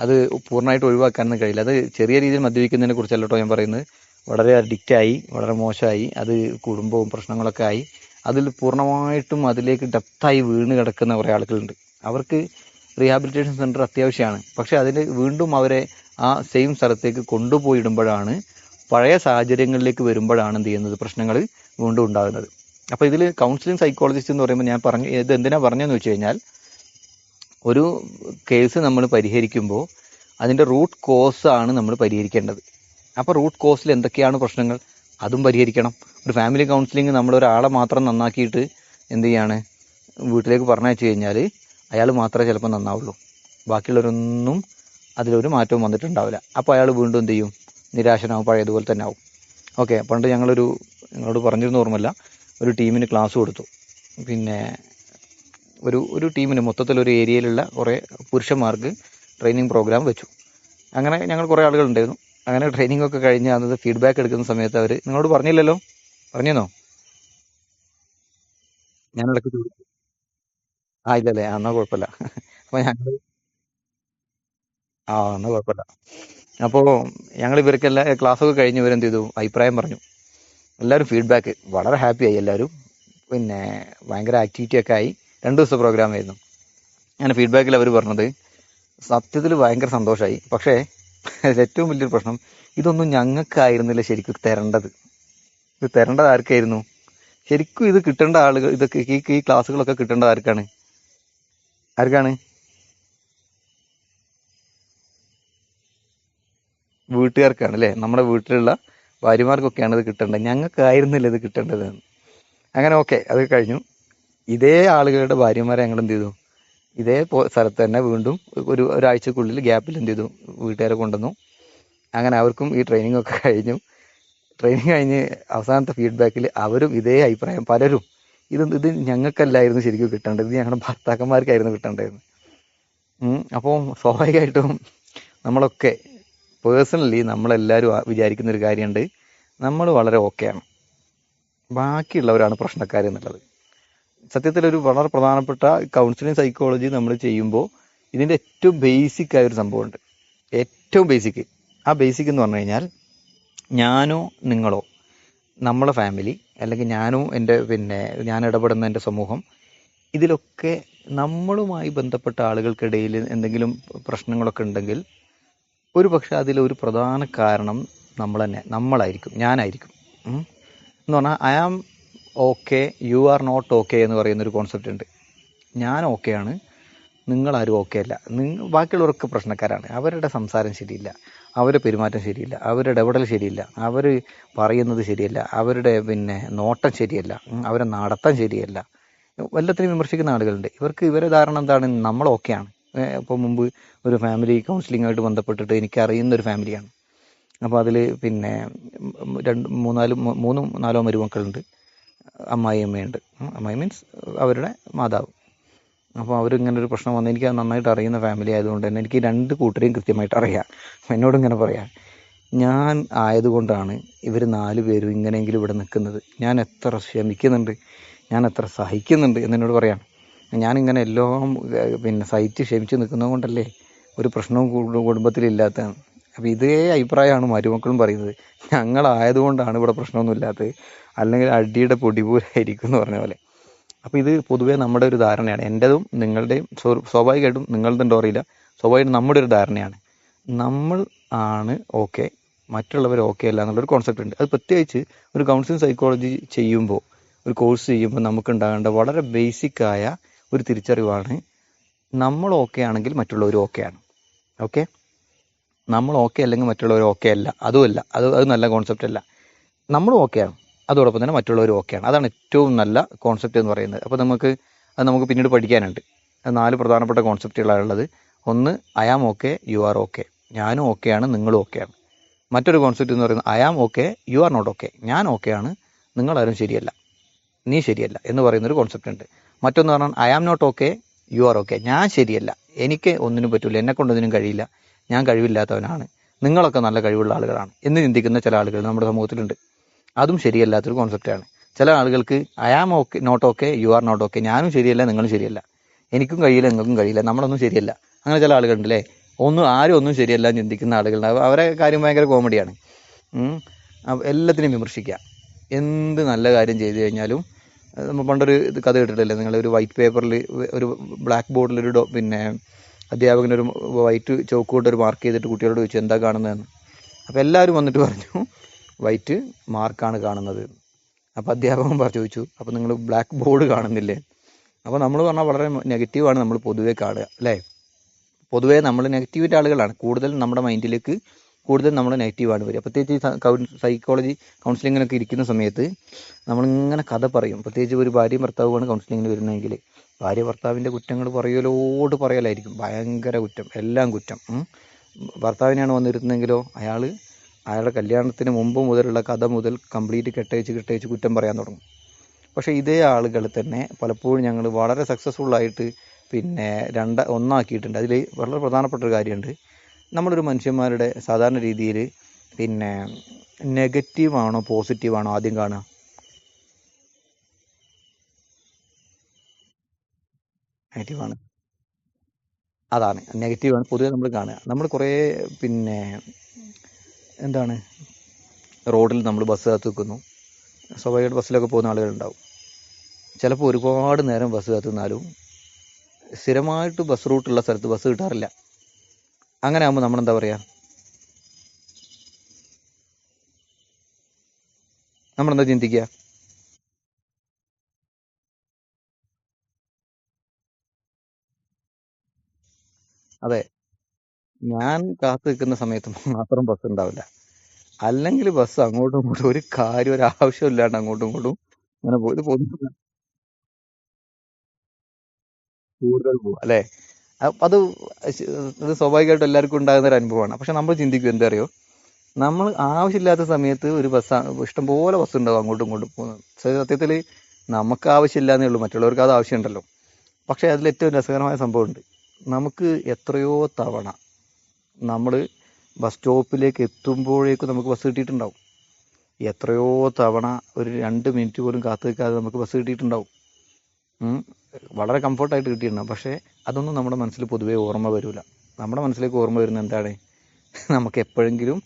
അത് പൂർണ്ണമായിട്ട് ഒഴിവാക്കാനൊന്നും കഴിയില്ല. അത് ചെറിയ രീതിയിൽ മദ്യപിക്കുന്നതിനെ കുറിച്ചല്ല കേട്ടോ ഞാൻ പറയുന്നത്. വളരെ അഡിക്റ്റായി, വളരെ മോശമായി, അത് കുടുംബവും പ്രശ്നങ്ങളൊക്കെ ആയി, അതിൽ പൂർണ്ണമായിട്ടും അതിലേക്ക് ഡെപ്തായി വീണ് കിടക്കുന്ന കുറേ ആളുകളുണ്ട്. അവർക്ക് റീഹാബിലിറ്റേഷൻ സെൻറ്റർ അത്യാവശ്യമാണ്. പക്ഷെ അതിൽ വീണ്ടും അവരെ ആ സെയിം സ്ഥലത്തേക്ക് കൊണ്ടുപോയിടുമ്പോഴാണ്, പഴയ സാഹചര്യങ്ങളിലേക്ക് വരുമ്പോഴാണ് എന്ത് ചെയ്യുന്നത്, പ്രശ്നങ്ങൾ വീണ്ടും ഉണ്ടാകുന്നത്. അപ്പോൾ ഇതിൽ കൗൺസിലിംഗ് സൈക്കോളജിസ്റ്റ് എന്ന് പറയുമ്പോൾ ഞാൻ പറഞ്ഞു, ഇത് എന്തിനാണ് പറഞ്ഞതെന്ന് വെച്ച് കഴിഞ്ഞാൽ, ഒരു കേസ് നമ്മൾ പരിഹരിക്കുമ്പോൾ അതിൻ്റെ റൂട്ട് കോസ് ആണ് നമ്മൾ പരിഹരിക്കേണ്ടത്. അപ്പോൾ റൂട്ട് കോസിൽ എന്തൊക്കെയാണ് പ്രശ്നങ്ങൾ അതും പരിഹരിക്കണം. ഒരു ഫാമിലി കൗൺസിലിംഗ് നമ്മൾ ഒരാളെ മാത്രം നന്നാക്കിയിട്ട് എന്ത് ചെയ്യാണ്, വീട്ടിലേക്ക് പറഞ്ഞയച്ചു കഴിഞ്ഞാൽ അയാൾ മാത്രമേ ചിലപ്പോൾ നന്നാവുള്ളൂ, ബാക്കിയുള്ളവരൊന്നും അതിലൊരു മാറ്റവും വന്നിട്ടുണ്ടാവില്ല. അപ്പോൾ അയാൾ വീണ്ടും എന്ത് ചെയ്യും, നിരാശനാവും, പഴയതുപോലെ തന്നെ ആവും. ഓക്കെ, പണ്ട് നിങ്ങളോട് പറഞ്ഞിരുന്ന ഓർമ്മയില്ല, ഒരു ടീമിന് ക്ലാസ് കൊടുത്തു. പിന്നെ ഒരു ടീമിന് മൊത്തത്തിലൊരു ഏരിയയിലുള്ള കുറേ പുരുഷന്മാർക്ക് ട്രെയിനിങ് പ്രോഗ്രാം വെച്ചു. അങ്ങനെ ഞങ്ങൾ കുറേ ആളുകളുണ്ടായിരുന്നു. അങ്ങനെ ട്രെയിനിങ് ഒക്കെ കഴിഞ്ഞ് അന്നത് ഫീഡ്ബാക്ക് എടുക്കുന്ന സമയത്ത് അവർ, നിങ്ങളോട് പറഞ്ഞില്ലല്ലോ, പറഞ്ഞോ? ഞാൻ ഇടയ്ക്ക് ചോദിച്ചു. ഇല്ലല്ലേ, എന്നാൽ കുഴപ്പമില്ല. അപ്പോൾ എന്നാൽ കുഴപ്പമില്ല. അപ്പോൾ ഞങ്ങൾ ഇവർക്കെല്ലാം ക്ലാസ്സൊക്കെ കഴിഞ്ഞ് ഇവരെന്ത് ചെയ്തു, അഭിപ്രായം പറഞ്ഞു. എല്ലാവരും ഫീഡ്ബാക്ക്, വളരെ ഹാപ്പിയായി എല്ലാവരും. പിന്നെ ഭയങ്കര ആക്ടിവിറ്റി ഒക്കെ ആയി. 2 ദിവസത്തെ പ്രോഗ്രാം ആയിരുന്നു. അങ്ങനെ ഫീഡ്ബാക്കിൽ അവർ പറഞ്ഞത്, സത്യത്തിൽ ഭയങ്കര സന്തോഷമായി, പക്ഷേ ഏറ്റവും വലിയൊരു പ്രശ്നം, ഇതൊന്നും ഞങ്ങൾക്കായിരുന്നില്ല ശരിക്കും തരേണ്ടത്. ഇത് തരേണ്ടത് ആർക്കായിരുന്നു? ശരിക്കും ഇത് കിട്ടേണ്ട ആളുകൾ, ഇതൊക്കെ ഈ ക്ലാസ്സുകളൊക്കെ കിട്ടേണ്ടത് ആർക്കാണ്? വീട്ടുകാർക്കാണ് അല്ലേ? നമ്മുടെ വീട്ടിലുള്ള ഭാര്യമാർക്കൊക്കെയാണ് ഇത് കിട്ടേണ്ടത്. ഞങ്ങൾക്കായിരുന്നില്ല ഇത് കിട്ടേണ്ടത്. അങ്ങനെ ഓക്കെ, അത് കഴിഞ്ഞു. ഇതേ ആളുകളുടെ ഭാര്യമാരെ ഞങ്ങൾ എന്ത് ചെയ്തു, ഇതേ സ്ഥലത്ത് തന്നെ വീണ്ടും ഒരാഴ്ചക്കുള്ളിൽ ഗ്യാപ്പിൽ എന്ത് ചെയ്തു, വീട്ടുകാരെ കൊണ്ടുവന്നു. അങ്ങനെ അവർക്കും ഈ ട്രെയിനിങ് ഒക്കെ കഴിഞ്ഞു. ട്രെയിനിങ് കഴിഞ്ഞ് അവസാനത്തെ ഫീഡ്ബാക്കിൽ അവരും ഇതേ അഭിപ്രായം, പലരും ഇത് ഞങ്ങൾക്കല്ലായിരുന്നു ശരിക്കും കിട്ടേണ്ടത്, ഇത് ഞങ്ങളുടെ ഭർത്താക്കന്മാർക്കായിരുന്നു കിട്ടേണ്ടതെന്ന്. അപ്പോൾ സ്വാഭാവികമായിട്ടും നമ്മളൊക്കെ പേഴ്സണലി നമ്മളെല്ലാവരും വിചാരിക്കുന്ന ഒരു കാര്യമുണ്ട്, നമ്മൾ വളരെ ഓക്കെയാണ്, ബാക്കിയുള്ളവരാണ് പ്രശ്നക്കാരെന്നുള്ളത്. സത്യത്തിലൊരു വളരെ പ്രധാനപ്പെട്ട കൗൺസിലിംഗ് സൈക്കോളജി നമ്മൾ ചെയ്യുമ്പോൾ ഇതിൻ്റെ ഏറ്റവും ബേസിക് ആയൊരു സംഭവമുണ്ട്. ഏറ്റവും ബേസിക്, ആ ബേസിക് എന്ന് പറഞ്ഞു കഴിഞ്ഞാൽ, ഞാനോ നിങ്ങളോ നമ്മളെ ഫാമിലി, അല്ലെങ്കിൽ ഞാനോ ഞാൻ ഇടപെടുന്ന എൻ്റെ സമൂഹം, ഇതിലൊക്കെ നമ്മളുമായി ബന്ധപ്പെട്ട ആളുകൾക്കിടയിൽ എന്തെങ്കിലും പ്രശ്നങ്ങളൊക്കെ ഉണ്ടെങ്കിൽ ഒരു പക്ഷെ അതിലൊരു പ്രധാന കാരണം നമ്മളായിരിക്കും, ഞാനായിരിക്കും. എന്ന് പറഞ്ഞാൽ I am okay, you are not okay എന്ന് പറയുന്നൊരു കോൺസെപ്റ്റ് ഉണ്ട്. ഞാൻ ഓക്കെയാണ്, നിങ്ങളാരും ഓക്കെ അല്ല. ബാക്കിയുള്ളവരൊക്കെ പ്രശ്നക്കാരാണ്. അവരുടെ സംസാരം ശരിയില്ല, അവരുടെ പെരുമാറ്റം ശരിയില്ല, അവരുടെ ഇടപെടൽ ശരിയില്ല, അവർ പറയുന്നത് ശരിയല്ല, അവരുടെ നോട്ടം ശരിയല്ല, അവരെ നടത്തം ശരിയല്ല. എല്ലാത്തിനെയും വിമർശിക്കുന്ന ആളുകളുണ്ട്. ഇവരെ ധാരണ എന്താണ്, നമ്മൾ ഓക്കെയാണ്. ഇപ്പോൾ മുമ്പ് ഒരു ഫാമിലി കൗൺസിലിങ്ങായിട്ട് ബന്ധപ്പെട്ടിട്ട് എനിക്കറിയുന്ന ഒരു ഫാമിലിയാണ്. അപ്പോൾ അതിൽ മൂന്നോ നാലോ മരുമക്കളുണ്ട്, അമ്മായിയമ്മയുണ്ട്. അമ്മായി മീൻസ് അവരുടെ മാതാവ്. അപ്പോൾ അവരിങ്ങനെ ഒരു പ്രശ്നം വന്ന്, എനിക്ക് നന്നായിട്ട് അറിയുന്ന ഫാമിലി ആയതുകൊണ്ട് തന്നെ എനിക്ക് 2 കൂട്ടരെയും കൃത്യമായിട്ട് അറിയാം. എന്നോട് ഇങ്ങനെ പറയാം, ഞാൻ ആയതുകൊണ്ടാണ് ഇവർ 4 പേരും ഇങ്ങനെയെങ്കിലും ഇവിടെ നിൽക്കുന്നത്, ഞാൻ എത്ര ക്ഷമിക്കുന്നുണ്ട്, ഞാൻ എത്ര സഹിക്കുന്നുണ്ട് എന്നോട് പറയാം. ഞാനിങ്ങനെ എല്ലാം സഹിച്ച് ക്ഷമിച്ച് നിൽക്കുന്നത് കൊണ്ടല്ലേ ഒരു പ്രശ്നവും കുടുംബത്തിലില്ലാത്തതാണ്. അപ്പോൾ ഇതേ അഭിപ്രായമാണ് മരുമക്കളും പറയുന്നത്, ഞങ്ങളായതുകൊണ്ടാണ് ഇവിടെ പ്രശ്നമൊന്നും ഇല്ലാത്തത്, അല്ലെങ്കിൽ അടിയുടെ പൊടിപൂരായിരിക്കും എന്ന് പറഞ്ഞ പോലെ. അപ്പോൾ ഇത് പൊതുവേ നമ്മുടെ ഒരു ധാരണയാണ്, എൻ്റെതും നിങ്ങളുടെയും. സ്വാഭാവികമായിട്ടും നിങ്ങളുടെയും അറിയില്ല, സ്വാഭാവികമായിട്ടും നമ്മുടെ ഒരു ധാരണയാണ്, നമ്മൾ ആണ് ഓക്കെ, മറ്റുള്ളവർ ഓക്കെ അല്ല എന്നുള്ളൊരു കോൺസെപ്റ്റ് ഉണ്ട്. അത് പ്രത്യേകിച്ച് ഒരു കൗൺസിലിംഗ് സൈക്കോളജി ചെയ്യുമ്പോൾ, ഒരു കോഴ്സ് ചെയ്യുമ്പോൾ നമുക്കുണ്ടാകേണ്ട വളരെ ബേസിക്കായ ഒരു തിരിച്ചറിവാണ്, നമ്മൾ ഓക്കെ ആണെങ്കിൽ മറ്റുള്ളവർ ഓക്കെയാണ്. ഓക്കെ, നമ്മൾ ഓക്കെ അല്ലെങ്കിൽ മറ്റുള്ളവർ ഓക്കെ അല്ല, അതുമല്ല, അത് നല്ല കോൺസെപ്റ്റ് അല്ല. നമ്മളും ഓക്കെയാണ്, അതോടൊപ്പം തന്നെ മറ്റുള്ളവർ ഓക്കെയാണ്. അതാണ് ഏറ്റവും നല്ല കോൺസെപ്റ്റ് എന്ന് പറയുന്നത്. അപ്പോൾ നമുക്ക് പിന്നീട് പഠിക്കാനുണ്ട്. 4 പ്രധാനപ്പെട്ട കോൺസെപ്റ്റുകളാണ് ഉള്ളത്. ഒന്ന്, I am okay, you are okay. ഞാനും ഓക്കെയാണ്, നിങ്ങളും ഓക്കെയാണ്. മറ്റൊരു കോൺസെപ്റ്റ് എന്ന് പറയുന്നത് I am okay, you are not okay. ഞാൻ ഓക്കെയാണ്, നിങ്ങളാരും ശരിയല്ല, നീ ശരിയല്ല എന്ന് പറയുന്നൊരു കോൺസെപ്റ്റ് ഉണ്ട്. മറ്റൊന്ന് പറഞ്ഞാൽ I am not okay, you are okay. ഞാൻ ശരിയല്ല, എനിക്ക് ഒന്നിനും പറ്റില്ല, എന്നെ കൊണ്ടൊന്നിനും കഴിയില്ല, ഞാൻ കഴിവില്ലാത്തവനാണ്, നിങ്ങളൊക്കെ നല്ല കഴിവുള്ള ആളുകളാണ് എന്ന് ചിന്തിക്കുന്ന ചില ആളുകൾ നമ്മുടെ സമൂഹത്തിലുണ്ട്. അതും ശരിയല്ലാത്തൊരു കോൺസെപ്റ്റാണ്. ചില ആളുകൾക്ക് I am okay not okay, you are not okay. ഞാനും ശരിയല്ല, നിങ്ങളും ശരിയല്ല, എനിക്കും കഴിയില്ല, നിങ്ങൾക്കും കഴിയില്ല, നമ്മളൊന്നും ശരിയല്ല. അങ്ങനെ ചില ആളുകളുണ്ട് അല്ലേ. ആരും ഒന്നും ശരിയല്ല എന്ന് ചിന്തിക്കുന്ന ആളുകളുണ്ട്. അവരെ കാര്യം ഭയങ്കര കോമഡിയാണ്. എല്ലാത്തിനെയും വിമർശിക്കുക. എന്ത് നല്ല കാര്യം ചെയ്തു കഴിഞ്ഞാലും നമ്മൾ പണ്ടൊരു കഥ കേട്ടിട്ടില്ലേ നിങ്ങൾ? ഒരു വൈറ്റ് പേപ്പറിൽ, ഒരു ബ്ലാക്ക് ബോർഡിൽ പിന്നെ അധ്യാപകനൊരു വൈറ്റ് ചോക്ക് കൊണ്ട് ഒരു മാർക്ക് ചെയ്തിട്ട് കുട്ടികളോട് ചോദിച്ചു എന്താ കാണുന്നതെന്ന്. അപ്പോൾ എല്ലാവരും വന്നിട്ട് പറഞ്ഞു വൈറ്റ് മാർക്കാണ് കാണുന്നത്. അപ്പോൾ അധ്യാപകൻ ചോദിച്ചു അപ്പോൾ നിങ്ങൾ ബ്ലാക്ക് ബോർഡ് കാണുന്നില്ലേ? അപ്പോൾ നമ്മൾ പറഞ്ഞാൽ വളരെ നെഗറ്റീവാണ് നമ്മൾ പൊതുവേ കാണുക അല്ലേ. പൊതുവേ നമ്മൾ നെഗറ്റീവിൻ്റെ ആളുകളാണ് കൂടുതൽ. നമ്മുടെ മൈൻഡിലേക്ക് കൂടുതൽ നമ്മൾ നെഗറ്റീവാണ് വരിക. പ്രത്യേകിച്ച് സൈക്കോളജി കൗൺസിലിങ്ങിനൊക്കെ ഇരിക്കുന്ന സമയത്ത് നമ്മളിങ്ങനെ കഥ പറയും. പ്രത്യേകിച്ച് ഒരു ഭാര്യയും ഭർത്താവുമാണ് കൗൺസിലിങ്ങിന് വരുന്നതെങ്കിൽ ഭാര്യ ഭർത്താവിൻ്റെ കുറ്റങ്ങൾ പറയലായിരിക്കും. ഭയങ്കര കുറ്റം, എല്ലാം കുറ്റം. ഭർത്താവിനെയാണ് വന്നിരുന്നെങ്കിലോ അയാളുടെ കല്യാണത്തിന് മുമ്പ് മുതലുള്ള കഥ മുതൽ കംപ്ലീറ്റ് കെട്ടയച്ച് കുറ്റം പറയാൻ തുടങ്ങും. പക്ഷേ ഇതേ ആളുകൾ തന്നെ പലപ്പോഴും ഞങ്ങൾ വളരെ സക്സസ്ഫുള്ളായിട്ട് പിന്നെ ഒന്നാക്കിയിട്ടുണ്ട്. അതിൽ വളരെ പ്രധാനപ്പെട്ട ഒരു കാര്യമുണ്ട്. നമ്മളൊരു മനുഷ്യന്മാരുടെ സാധാരണ രീതിയിൽ പിന്നെ നെഗറ്റീവാണോ പോസിറ്റീവാണോ ആദ്യം കാണുക? നെഗറ്റീവാണ്. അതാണ്, നെഗറ്റീവാണ് പൊതുവെ നമ്മൾ കാണുക. നമ്മൾ കുറേ പിന്നെ എന്താണ്, റോഡിൽ നമ്മൾ ബസ് കാത്ത് നിൽക്കുന്നു. സ്വാഭാവികമായിട്ട് ബസ്സിലൊക്കെ പോകുന്ന ആളുകളുണ്ടാവും. ചിലപ്പോൾ ഒരുപാട് നേരം ബസ് കാത്ത് നിന്നാലും സ്ഥിരമായിട്ട് ബസ് റൂട്ടുള്ള സ്ഥലത്ത് ബസ് കിട്ടാറില്ല. അങ്ങനെ ആകുമ്പോൾ നമ്മളെന്താ പറയുക? നമ്മളെന്താ ചിന്തിക്കുക? അതെ, ഞാൻ കാത്തു നിൽക്കുന്ന സമയത്ത് മാത്രം ബസ് ഉണ്ടാവില്ല. അല്ലെങ്കിൽ ബസ് അങ്ങോട്ടും ഇങ്ങോട്ടും ഒരു കാര്യം, ഒരു ആവശ്യമില്ലാണ്ട് അങ്ങോട്ടും ഇങ്ങോട്ടും അങ്ങനെ പോകുന്നത് കൂടുതൽ പോകും അല്ലേ. അത് അത് സ്വാഭാവികമായിട്ട് എല്ലാവർക്കും ഉണ്ടാകുന്ന ഒരു അനുഭവമാണ്. പക്ഷെ നമ്മൾ ചിന്തിക്കും എന്താ അറിയോ, നമ്മൾ ആവശ്യമില്ലാത്ത സമയത്ത് ഒരു ബസ്, ഇഷ്ടംപോലെ ബസ് ഉണ്ടാവും അങ്ങോട്ടും ഇങ്ങോട്ടും പോകുന്നത്. സത്യത്തിൽ നമുക്ക് ആവശ്യമില്ലാന്നേ ഉള്ളൂ, മറ്റുള്ളവർക്ക് അത് ആവശ്യമുണ്ടല്ലോ. പക്ഷേ അതിൽ ഏറ്റവും രസകരമായ സംഭവമുണ്ട്. നമുക്ക് എത്രയോ തവണ നമ്മൾ ബസ് സ്റ്റോപ്പിലേക്ക് എത്തുമ്പോഴേക്കും നമുക്ക് ബസ് കിട്ടിയിട്ടുണ്ടാവും. എത്രയോ തവണ ഒരു 2 മിനിറ്റ് പോലും കാത്തു നിൽക്കാതെ നമുക്ക് ബസ് കിട്ടിയിട്ടുണ്ടാവും. ഉം. വളരെ കംഫർട്ടായിട്ട് കിട്ടിയിട്ടുണ്ടാവും. പക്ഷേ അതൊന്നും നമ്മുടെ മനസ്സിൽ പൊതുവേ ഓർമ്മ വരില്ല. നമ്മുടെ മനസ്സിലേക്ക് ഓർമ്മ വരുന്നത് എന്താണ്? നമുക്ക് എപ്പോഴെങ്കിലും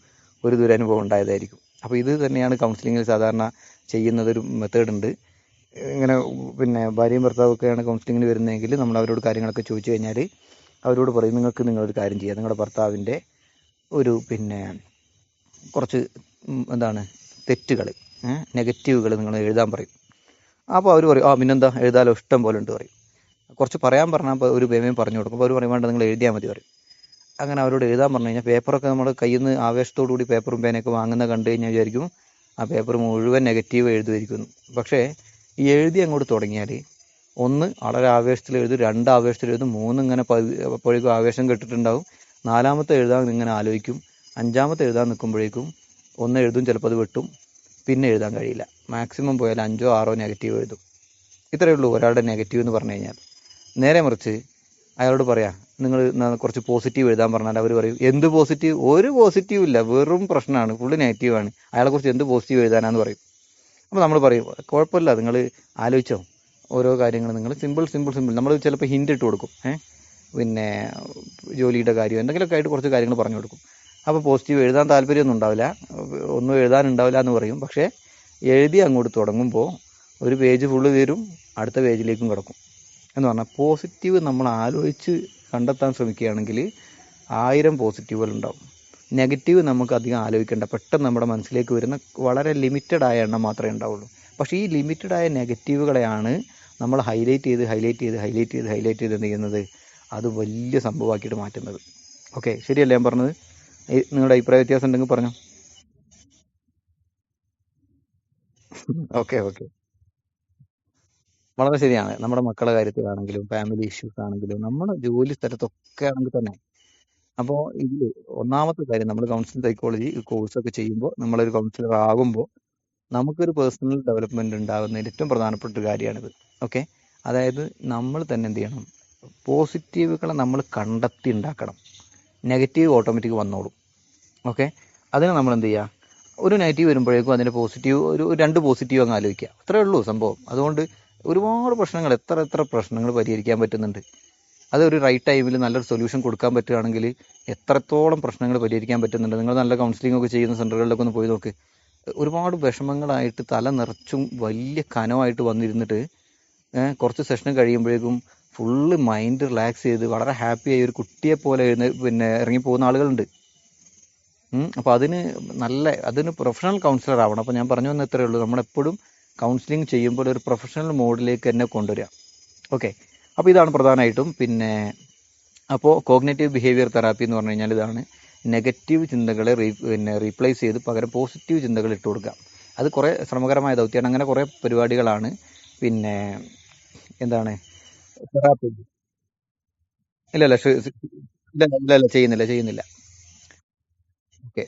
ഒരു ദുരനുഭവം ഉണ്ടായതായിരിക്കും. അപ്പോൾ ഇത് തന്നെയാണ് കൗൺസിലിങ്ങിൽ സാധാരണ ചെയ്യുന്നതൊരു മെത്തേഡ് ഉണ്ട്. ഇങ്ങനെ പിന്നെ ഭാര്യയും ഭർത്താവൊക്കെയാണ് കൗൺസിലിങ്ങിന് വരുന്നതെങ്കിൽ നമ്മൾ അവരോട് കാര്യങ്ങളൊക്കെ ചോദിച്ചു കഴിഞ്ഞാൽ അവരോട് പറയും നിങ്ങളൊരു കാര്യം ചെയ്യുക, നിങ്ങളുടെ ഭർത്താവിൻ്റെ ഒരു പിന്നെ കുറച്ച് എന്താണ് തെറ്റുകൾ, നെഗറ്റീവുകൾ നിങ്ങൾ എഴുതാൻ പറയും. അപ്പോൾ അവർ പറയും പിന്നെന്താ എഴുതാലോ, ഇഷ്ടം പോലെ ഉണ്ട് പറയും. കുറച്ച് പറയാൻ പറഞ്ഞാൽ ഒരു വേമയും പറഞ്ഞു കൊടുക്കും. അപ്പോൾ അവർ പറയും വേണ്ട, നിങ്ങൾ എഴുതിയാൽ മതി പറയും. അങ്ങനെ അവരോട് എഴുതാൻ പറഞ്ഞു കഴിഞ്ഞാൽ പേപ്പറൊക്കെ നമ്മൾ കയ്യിൽ നിന്ന് ആവേശത്തോടു കൂടി പേപ്പറും പേനയൊക്കെ വാങ്ങുന്ന കണ്ടു കഴിഞ്ഞാൽ വിചാരിക്കും ആ പേപ്പർ മുഴുവൻ നെഗറ്റീവ് എഴുതുമായിരിക്കുന്നു. പക്ഷേ ഈ എഴുതി അങ്ങോട്ട് തുടങ്ങിയാൽ ഒന്ന് വളരെ ആവേശത്തിൽ എഴുതും, 2 ആവേശത്തിൽ എഴുതും, 3 ഇങ്ങനെ അപ്പോഴേക്കും ആവേശം കെട്ടിട്ടുണ്ടാവും, 4മത്തെ എഴുതാൻ ഇങ്ങനെ ആലോചിക്കും, 5മത്തെ എഴുതാൻ നിൽക്കുമ്പോഴേക്കും ഒന്ന് എഴുതും, ചിലപ്പോൾ അത് വെട്ടും, പിന്നെ എഴുതാൻ കഴിയില്ല. മാക്സിമം പോയാൽ 5ഓ 6ഓ നെഗറ്റീവ് എഴുതും. ഇത്രയേ ഉള്ളൂ ഒരാളുടെ നെഗറ്റീവ് എന്ന് പറഞ്ഞു കഴിഞ്ഞാൽ. നേരെ മറിച്ച് അയാളോട് പറയാം നിങ്ങൾ കുറച്ച് പോസിറ്റീവ് എഴുതാൻ പറഞ്ഞാൽ അവർ പറയും എന്ത് പോസിറ്റീവ്, ഒരു പോസിറ്റീവ് ഇല്ല, വെറും പ്രശ്നമാണ്, ഫുള്ള് നെഗറ്റീവാണ്, അയാളെക്കുറിച്ച് എന്ത് പോസിറ്റീവ് എഴുതാനാന്ന് പറയും. അപ്പോൾ നമ്മൾ പറയും കുഴപ്പമില്ല, നിങ്ങൾ ആലോചിച്ചോ, ഓരോ കാര്യങ്ങൾ നിങ്ങൾ സിമ്പിൾ സിമ്പിൾ സിമ്പിൾ, നമ്മൾ ചിലപ്പോൾ ഹിൻ്റ് ഇട്ട് കൊടുക്കും. പിന്നെ ജോലിയുടെ കാര്യം എന്തെങ്കിലുമൊക്കെ ആയിട്ട് കുറച്ച് കാര്യങ്ങൾ പറഞ്ഞു കൊടുക്കും. അപ്പോൾ പോസിറ്റീവ് എഴുതാൻ താല്പര്യമൊന്നും ഉണ്ടാവില്ല, ഒന്നും എഴുതാനുണ്ടാവില്ല എന്ന് പറയും. പക്ഷേ എഴുതി അങ്ങോട്ട് തുടങ്ങുമ്പോൾ ഒരു പേജ് ഫുള്ള് തീരും, അടുത്ത പേജിലേക്കും കിടക്കും. എന്ന് പറഞ്ഞാൽ പോസിറ്റീവ് നമ്മൾ ആലോചിച്ച് കണ്ടെത്താൻ ശ്രമിക്കുകയാണെങ്കിൽ 1000 പോസിറ്റീവുകൾ ഉണ്ടാവും. നെഗറ്റീവ് നമുക്ക് അധികം ആലോചിക്കേണ്ട, പെട്ടെന്ന് നമ്മുടെ മനസ്സിലേക്ക് വരുന്ന വളരെ ലിമിറ്റഡ് ആയ എണ്ണം മാത്രമേ ഉണ്ടാവുള്ളൂ. പക്ഷേ ഈ ലിമിറ്റഡ് ആയ നെഗറ്റീവുകളെയാണ് നമ്മൾ ഹൈലൈറ്റ് ചെയ്ത് എന്ത് ചെയ്യുന്നത്, അത് വലിയ സംഭവമാക്കിയിട്ട് മാറ്റുന്നത്. ഓക്കെ, ശരിയല്ലേ ഞാൻ പറഞ്ഞത്? നിങ്ങളുടെ അഭിപ്രായ വ്യത്യാസം ഉണ്ടെങ്കിൽ പറഞ്ഞു. ഓക്കെ ഓക്കെ, വളരെ ശരിയാണ്. നമ്മുടെ മക്കളുടെ കാര്യത്തിലാണെങ്കിലും ഫാമിലി ഇഷ്യൂസ് ആണെങ്കിലും നമ്മുടെ ജോലി സ്ഥലത്തൊക്കെ ആണെങ്കിൽ തന്നെ. അപ്പോൾ ഇതില് ഒന്നാമത്തെ കാര്യം, നമ്മൾ കൗൺസിലിംഗ് സൈക്കോളജി കോഴ്സ് ഒക്കെ ചെയ്യുമ്പോൾ, നമ്മളൊരു കൗൺസിലർ ആകുമ്പോൾ നമുക്കൊരു പേഴ്സണൽ ഡെവലപ്മെന്റ് ഉണ്ടാകുന്നതിൽ ഏറ്റവും പ്രധാനപ്പെട്ട ഒരു കാര്യമാണിത്. ഓക്കെ, അതായത് നമ്മൾ തന്നെ എന്ത് ചെയ്യണം, പോസിറ്റീവുകളെ നമ്മൾ കണ്ടെത്തി ഉണ്ടാക്കണം. നെഗറ്റീവ് ഓട്ടോമാറ്റിക് വന്നോളും. ഓക്കെ, അതിന് നമ്മൾ എന്ത് ചെയ്യുക, ഒരു നെഗറ്റീവ് വരുമ്പോഴേക്കും അതിൻ്റെ പോസിറ്റീവ് ഒരു രണ്ട് പോസിറ്റീവ് അങ്ങ് ആലോചിക്കുക. അത്രേ ഉള്ളൂ സംഭവം. അതുകൊണ്ട് ഒരുപാട് പ്രശ്നങ്ങൾ, എത്ര എത്ര പ്രശ്നങ്ങൾ പരിഹരിക്കാൻ പറ്റുന്നുണ്ട്. അതൊരു റൈറ്റ് ടൈമിൽ നല്ലൊരു സൊല്യൂഷൻ കൊടുക്കാൻ പറ്റുകയാണെങ്കിൽ എത്രത്തോളം പ്രശ്നങ്ങൾ പരിഹരിക്കാൻ പറ്റുന്നുണ്ട്. നിങ്ങൾ നല്ല കൗൺസിലിംഗ് ഒക്കെ ചെയ്യുന്ന സെൻ്ററുകളിലൊക്കെ ഒന്ന് പോയി നോക്ക്. ഒരുപാട് വിഷമങ്ങളായിട്ട് തല നിറച്ചും വലിയ കനമായിട്ട് വന്നിരുന്നിട്ട് കുറച്ച് സെഷൻ കഴിയുമ്പോഴേക്കും ഫുള്ള് മൈൻഡ് റിലാക്സ് ചെയ്ത് വളരെ ഹാപ്പി ആയി ഒരു കുട്ടിയെ പോലെ പിന്നെ ഇറങ്ങി പോകുന്ന ആളുകളുണ്ട്. അപ്പോൾ അതിന് പ്രൊഫഷണൽ കൗൺസിലർ ആവണം. അപ്പോൾ ഞാൻ പറഞ്ഞു വന്ന ഇത്രയേ ഉള്ളൂ, നമ്മളെപ്പോഴും കൗൺസിലിംഗ് ചെയ്യുമ്പോൾ ഒരു പ്രൊഫഷണൽ മോഡിലേക്ക് തന്നെ കൊണ്ടുവരിക. ഓക്കെ, അപ്പോൾ ഇതാണ് പ്രധാനമായിട്ടും. അപ്പോൾ കോഗ്നേറ്റീവ് ബിഹേവിയർ തെറാപ്പി എന്ന് പറഞ്ഞു കഴിഞ്ഞാൽ ഇതാണ്, നെഗറ്റീവ് ചിന്തകളെ റീപ്ലേസ് ചെയ്ത് പകരം പോസിറ്റീവ് ചിന്തകൾ ഇട്ട് കൊടുക്കുക. അത് കുറേ ശ്രമകരമായ ദൗത്യമാണ്. അങ്ങനെ കുറേ പരിപാടികളാണ്. പിന്നെ എന്താണ് തെറാപ്പി? ഇല്ല ഇല്ല ഇല്ല ഇല്ല ഇല്ല, ചെയ്യുന്നില്ല. ഓക്കെ,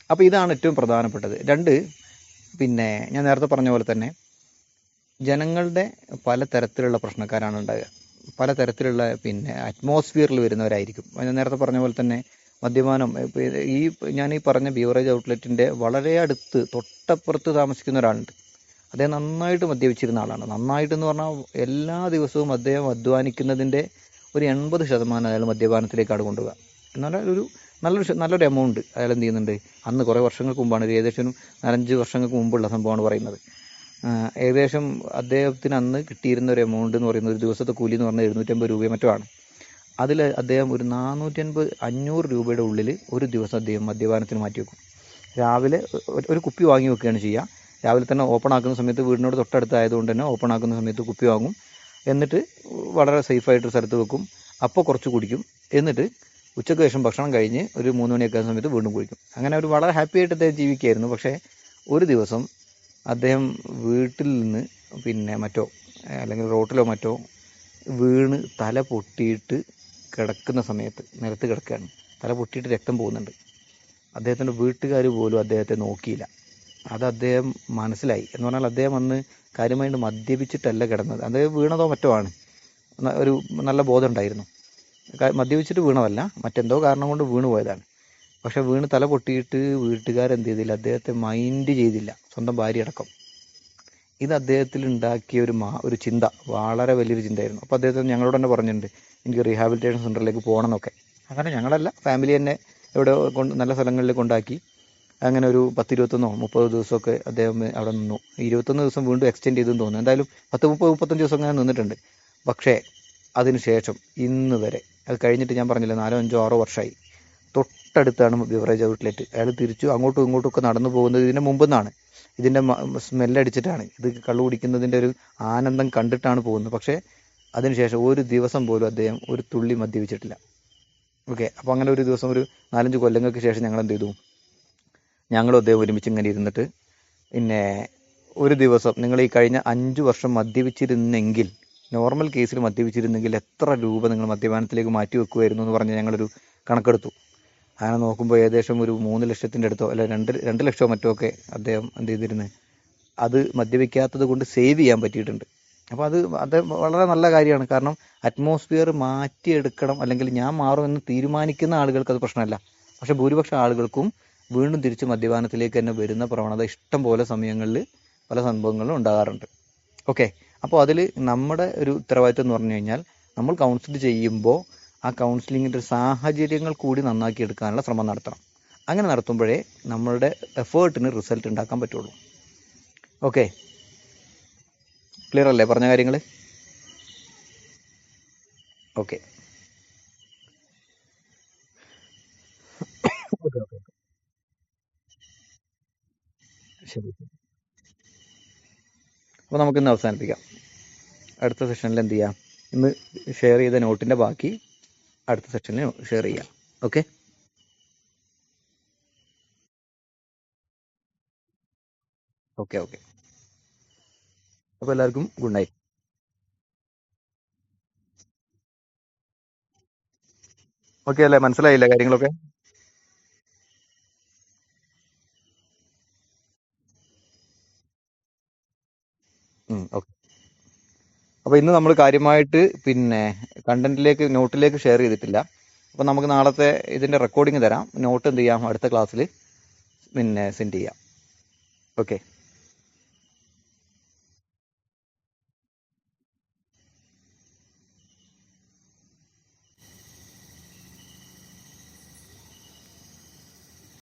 അപ്പോൾ ഇതാണ് ഏറ്റവും പ്രധാനപ്പെട്ടത്. രണ്ട്, പിന്നെ ഞാൻ നേരത്തെ പറഞ്ഞ പോലെ തന്നെ ജനങ്ങളുടെ പല തരത്തിലുള്ള പ്രശ്നക്കാരാണ് ഉണ്ടാകുക. പല തരത്തിലുള്ള അറ്റ്മോസ്ഫിയറിൽ വരുന്നവരായിരിക്കും. ഞാൻ നേരത്തെ പറഞ്ഞ പോലെ തന്നെ മദ്യപാനം, ഞാൻ ഈ പറഞ്ഞ ബീവറേജ് ഔട്ട്ലെറ്റിൻ്റെ വളരെ അടുത്ത് തൊട്ടപ്പുറത്ത് താമസിക്കുന്ന ഒരാളുണ്ട്. അദ്ദേഹം നന്നായിട്ട് മദ്യപിച്ചിരുന്ന ആളാണ്. നന്നായിട്ടെന്ന് പറഞ്ഞാൽ എല്ലാ ദിവസവും അദ്ദേഹം അധ്വാനിക്കുന്നതിൻ്റെ ഒരു 80% അയാൾ മദ്യപാനത്തിലേക്കാണ് കൊണ്ടുപോകുക. എന്ന് പറഞ്ഞാൽ നല്ലൊരു എമൗണ്ട് അയാൾ എന്ത് ചെയ്യുന്നുണ്ട്. അന്ന് കുറേ വർഷങ്ങൾക്ക് മുമ്പാണ്, ഏകദേശം 4-5 വർഷങ്ങൾക്ക് മുമ്പുള്ള സംഭവമാണ് പറയുന്നത്. ഏകദേശം അദ്ദേഹത്തിന് അന്ന് കിട്ടിയിരുന്ന ഒരു എമൗണ്ട് എന്ന് പറയുന്നത്, ഒരു ദിവസത്തെ കൂലി എന്ന് പറഞ്ഞാൽ 750 രൂപയോ മറ്റോ ആണ്. അതിൽ അദ്ദേഹം ഒരു 450-500 രൂപയുടെ ഉള്ളിൽ ഒരു ദിവസം അദ്ദേഹം മദ്യപാനത്തിന് മാറ്റി വെക്കും. രാവിലെ ഒരു കുപ്പി വാങ്ങി വെക്കുകയാണ് ചെയ്യുക. രാവിലെ തന്നെ ഓപ്പൺ ആക്കുന്ന സമയത്ത്, വീടിനോട് തൊട്ടടുത്തായതുകൊണ്ട് തന്നെ ഓപ്പൺ ആക്കുന്ന സമയത്ത് കുപ്പി വാങ്ങും. എന്നിട്ട് വളരെ സേഫായിട്ടൊരു സ്ഥലത്ത് വെക്കും. അപ്പോൾ കുറച്ച് കുടിക്കും. എന്നിട്ട് ഉച്ചയ്ക്ക് ശേഷം ഭക്ഷണം കഴിഞ്ഞ് ഒരു 3 മണിയൊക്കെ ആകുന്ന സമയത്ത് വീണ്ടും കുടിക്കും. അങ്ങനെ ഒരു വളരെ ഹാപ്പി ആയിട്ട് അദ്ദേഹം ജീവിക്കുകയായിരുന്നു. പക്ഷേ ഒരു ദിവസം അദ്ദേഹം വീട്ടിൽ നിന്ന് മറ്റോ അല്ലെങ്കിൽ റോട്ടിലോ മറ്റോ വീണ് തല പൊട്ടിയിട്ട് കിടക്കുന്ന സമയത്ത്, നിലത്ത് കിടക്കുകയാണ്, തല പൊട്ടിയിട്ട് രക്തം പോകുന്നുണ്ട്. അദ്ദേഹത്തിൻ്റെ വീട്ടുകാർ പോലും അദ്ദേഹത്തെ നോക്കിയില്ല. അത് അദ്ദേഹം മനസ്സിലായി. എന്ന് പറഞ്ഞാൽ അദ്ദേഹം അന്ന് കാര്യമായിട്ട് മദ്യപിച്ചിട്ടല്ല കിടന്നത്. അദ്ദേഹം വീണതോ മറ്റോ ആണ്. ഒരു നല്ല ബോധം ഉണ്ടായിരുന്നു. മദ്യപിച്ചിട്ട് വീണതല്ല, മറ്റെന്തോ കാരണം കൊണ്ട് വീണ് പോയതാണ്. പക്ഷെ വീണ് തല പൊട്ടിയിട്ട് വീട്ടുകാരെന്ത് ചെയ്തില്ല, അദ്ദേഹത്തെ മൈൻഡ് ചെയ്തില്ല, സ്വന്തം ഭാര്യ അടക്കം. ഇത് അദ്ദേഹത്തിൽ ഉണ്ടാക്കിയ ഒരു ചിന്ത, വളരെ വലിയൊരു ചിന്തയായിരുന്നു. അപ്പോൾ അദ്ദേഹത്തിന് ഞങ്ങളോട് തന്നെ പറഞ്ഞിട്ടുണ്ട്, എനിക്ക് റീഹാബിലിറ്റേഷൻ സെൻ്ററിലേക്ക് പോകണം എന്നൊക്കെ. അങ്ങനെ ഞങ്ങളല്ല, ഫാമിലി തന്നെ എവിടെ നല്ല സ്ഥലങ്ങളിൽ കൊണ്ടാക്കി. അങ്ങനെ ഒരു 10-21-30 ദിവസമൊക്കെ അദ്ദേഹം അവിടെ നിന്നു. 21 ദിവസം വീണ്ടും എക്സ്റ്റെൻഡ് ചെയ്തെന്ന് തോന്നുന്നു. എന്തായാലും 10-30-35 ദിവസം അങ്ങനെ നിന്നിട്ടുണ്ട്. പക്ഷേ അതിനുശേഷം ഇന്ന് വരെ, അത് കഴിഞ്ഞിട്ട് ഞാൻ പറഞ്ഞില്ല 4-5-6 വർഷമായി, തൊട്ടടുത്താണ് ബിവറേജ് ഔട്ട്ലെറ്റ്. അയാൾ തിരിച്ചു അങ്ങോട്ടും ഇങ്ങോട്ടും ഒക്കെ നടന്നു പോകുന്നത് ഇതിൻ്റെ മുമ്പിൽ നിന്നാണ്. ഇതിൻ്റെ സ്മെല്ലടിച്ചിട്ടാണ്, ഇത് കള്ളു കുടിക്കുന്നതിൻ്റെ ഒരു ആനന്ദം കണ്ടിട്ടാണ് പോകുന്നത്. പക്ഷേ അതിനുശേഷം ഒരു ദിവസം പോലും അദ്ദേഹം ഒരു തുള്ളി മദ്യപിച്ചിട്ടില്ല. ഓക്കെ, അപ്പോൾ അങ്ങനെ ഒരു ദിവസം ഒരു 4-5 കൊല്ലങ്ങൾക്ക് ശേഷം ഞങ്ങൾ എന്ത് ചെയ്തു, ഞങ്ങളും അദ്ദേഹം ഒരുമിച്ച് ഇങ്ങനെ ഇരുന്നിട്ട്, ഒരു ദിവസം നിങ്ങൾ ഈ കഴിഞ്ഞ 5 വർഷം മദ്യപിച്ചിരുന്നെങ്കിൽ, നോർമൽ കേസിൽ മദ്യപിച്ചിരുന്നെങ്കിൽ എത്ര രൂപ നിങ്ങൾ മദ്യപാനത്തിലേക്ക് മാറ്റി വെക്കുമായിരുന്നു എന്ന് പറഞ്ഞ് ഞങ്ങളൊരു കണക്കെടുത്തു. അങ്ങനെ നോക്കുമ്പോൾ ഏകദേശം ഒരു 3 ലക്ഷത്തിൻ്റെ അടുത്തോ അല്ല 2 ലക്ഷമോ മറ്റോ ഒക്കെ അദ്ദേഹം എന്ത് ചെയ്തിരുന്നു, അത് മദ്യപിക്കാത്തത് കൊണ്ട് സേവ് ചെയ്യാൻ പറ്റിയിട്ടുണ്ട്. അപ്പോൾ അത് വളരെ നല്ല കാര്യമാണ്. കാരണം അറ്റ്മോസ്ഫിയർ മാറ്റിയെടുക്കണം, അല്ലെങ്കിൽ ഞാൻ മാറുമെന്ന് തീരുമാനിക്കുന്ന ആളുകൾക്ക് അത് പ്രശ്നമല്ല. പക്ഷേ ഭൂരിപക്ഷം ആളുകൾക്കും വീണ്ടും തിരിച്ച് മദ്യപാനത്തിലേക്ക് തന്നെ വരുന്ന പ്രവണത ഇഷ്ടം പോലെ സമയങ്ങളിൽ പല സംഭവങ്ങളും ഉണ്ടാകാറുണ്ട്. ഓക്കെ, അപ്പോൾ അതിൽ നമ്മുടെ ഒരു ഉത്തരവാദിത്വം എന്ന് പറഞ്ഞു കഴിഞ്ഞാൽ, നമ്മൾ കൗൺസിൽ ചെയ്യുമ്പോൾ ആ കൗൺസിലിങ്ങിൻ്റെ സാഹചര്യങ്ങൾ കൂടി നന്നാക്കി എടുക്കാനുള്ള ശ്രമം നടത്തണം. അങ്ങനെ നടത്തുമ്പോഴേ നമ്മളുടെ എഫേർട്ടിന് റിസൾട്ട് ഉണ്ടാക്കാൻ പറ്റുള്ളൂ. ഓക്കെ, ക്ലിയർ അല്ലേ പറഞ്ഞ കാര്യങ്ങൾ? ഓക്കെ ഓക്കെ ഓക്കെ, ശരി. അപ്പോൾ നമുക്കിന്ന് അവസാനിപ്പിക്കാം. അടുത്ത സെഷനിൽ എന്ത് ചെയ്യാം, ഇന്ന് ഷെയർ ചെയ്ത നോട്ടിൻ്റെ ബാക്കി അടുത്ത സെഷനിൽ ഷെയർ ചെയ്യാം. Okay okay okay. അപ്പോൾ എല്ലാവർക്കും ഗുഡ് നൈറ്റ്. ഓക്കെ അല്ലേ? മനസ്സിലായില്ലേ കാര്യങ്ങളൊക്കെ? ഓക്കെ. അപ്പോൾ ഇന്ന് നമ്മൾ കാര്യമായിട്ട് പിന്നെ കണ്ടന്റിലേക്ക് നോട്ടിലേക്ക് ഷെയർ ചെയ്തിട്ടില്ല. അപ്പോൾ നമുക്ക് നാളത്തെ ഇതിൻ്റെ റെക്കോർഡിംഗ് തരാം. നോട്ട് എന്ത് ചെയ്യാം, അടുത്ത ക്ലാസ്സിൽ പിന്നെ സെൻഡ് ചെയ്യാം. ഓക്കെ.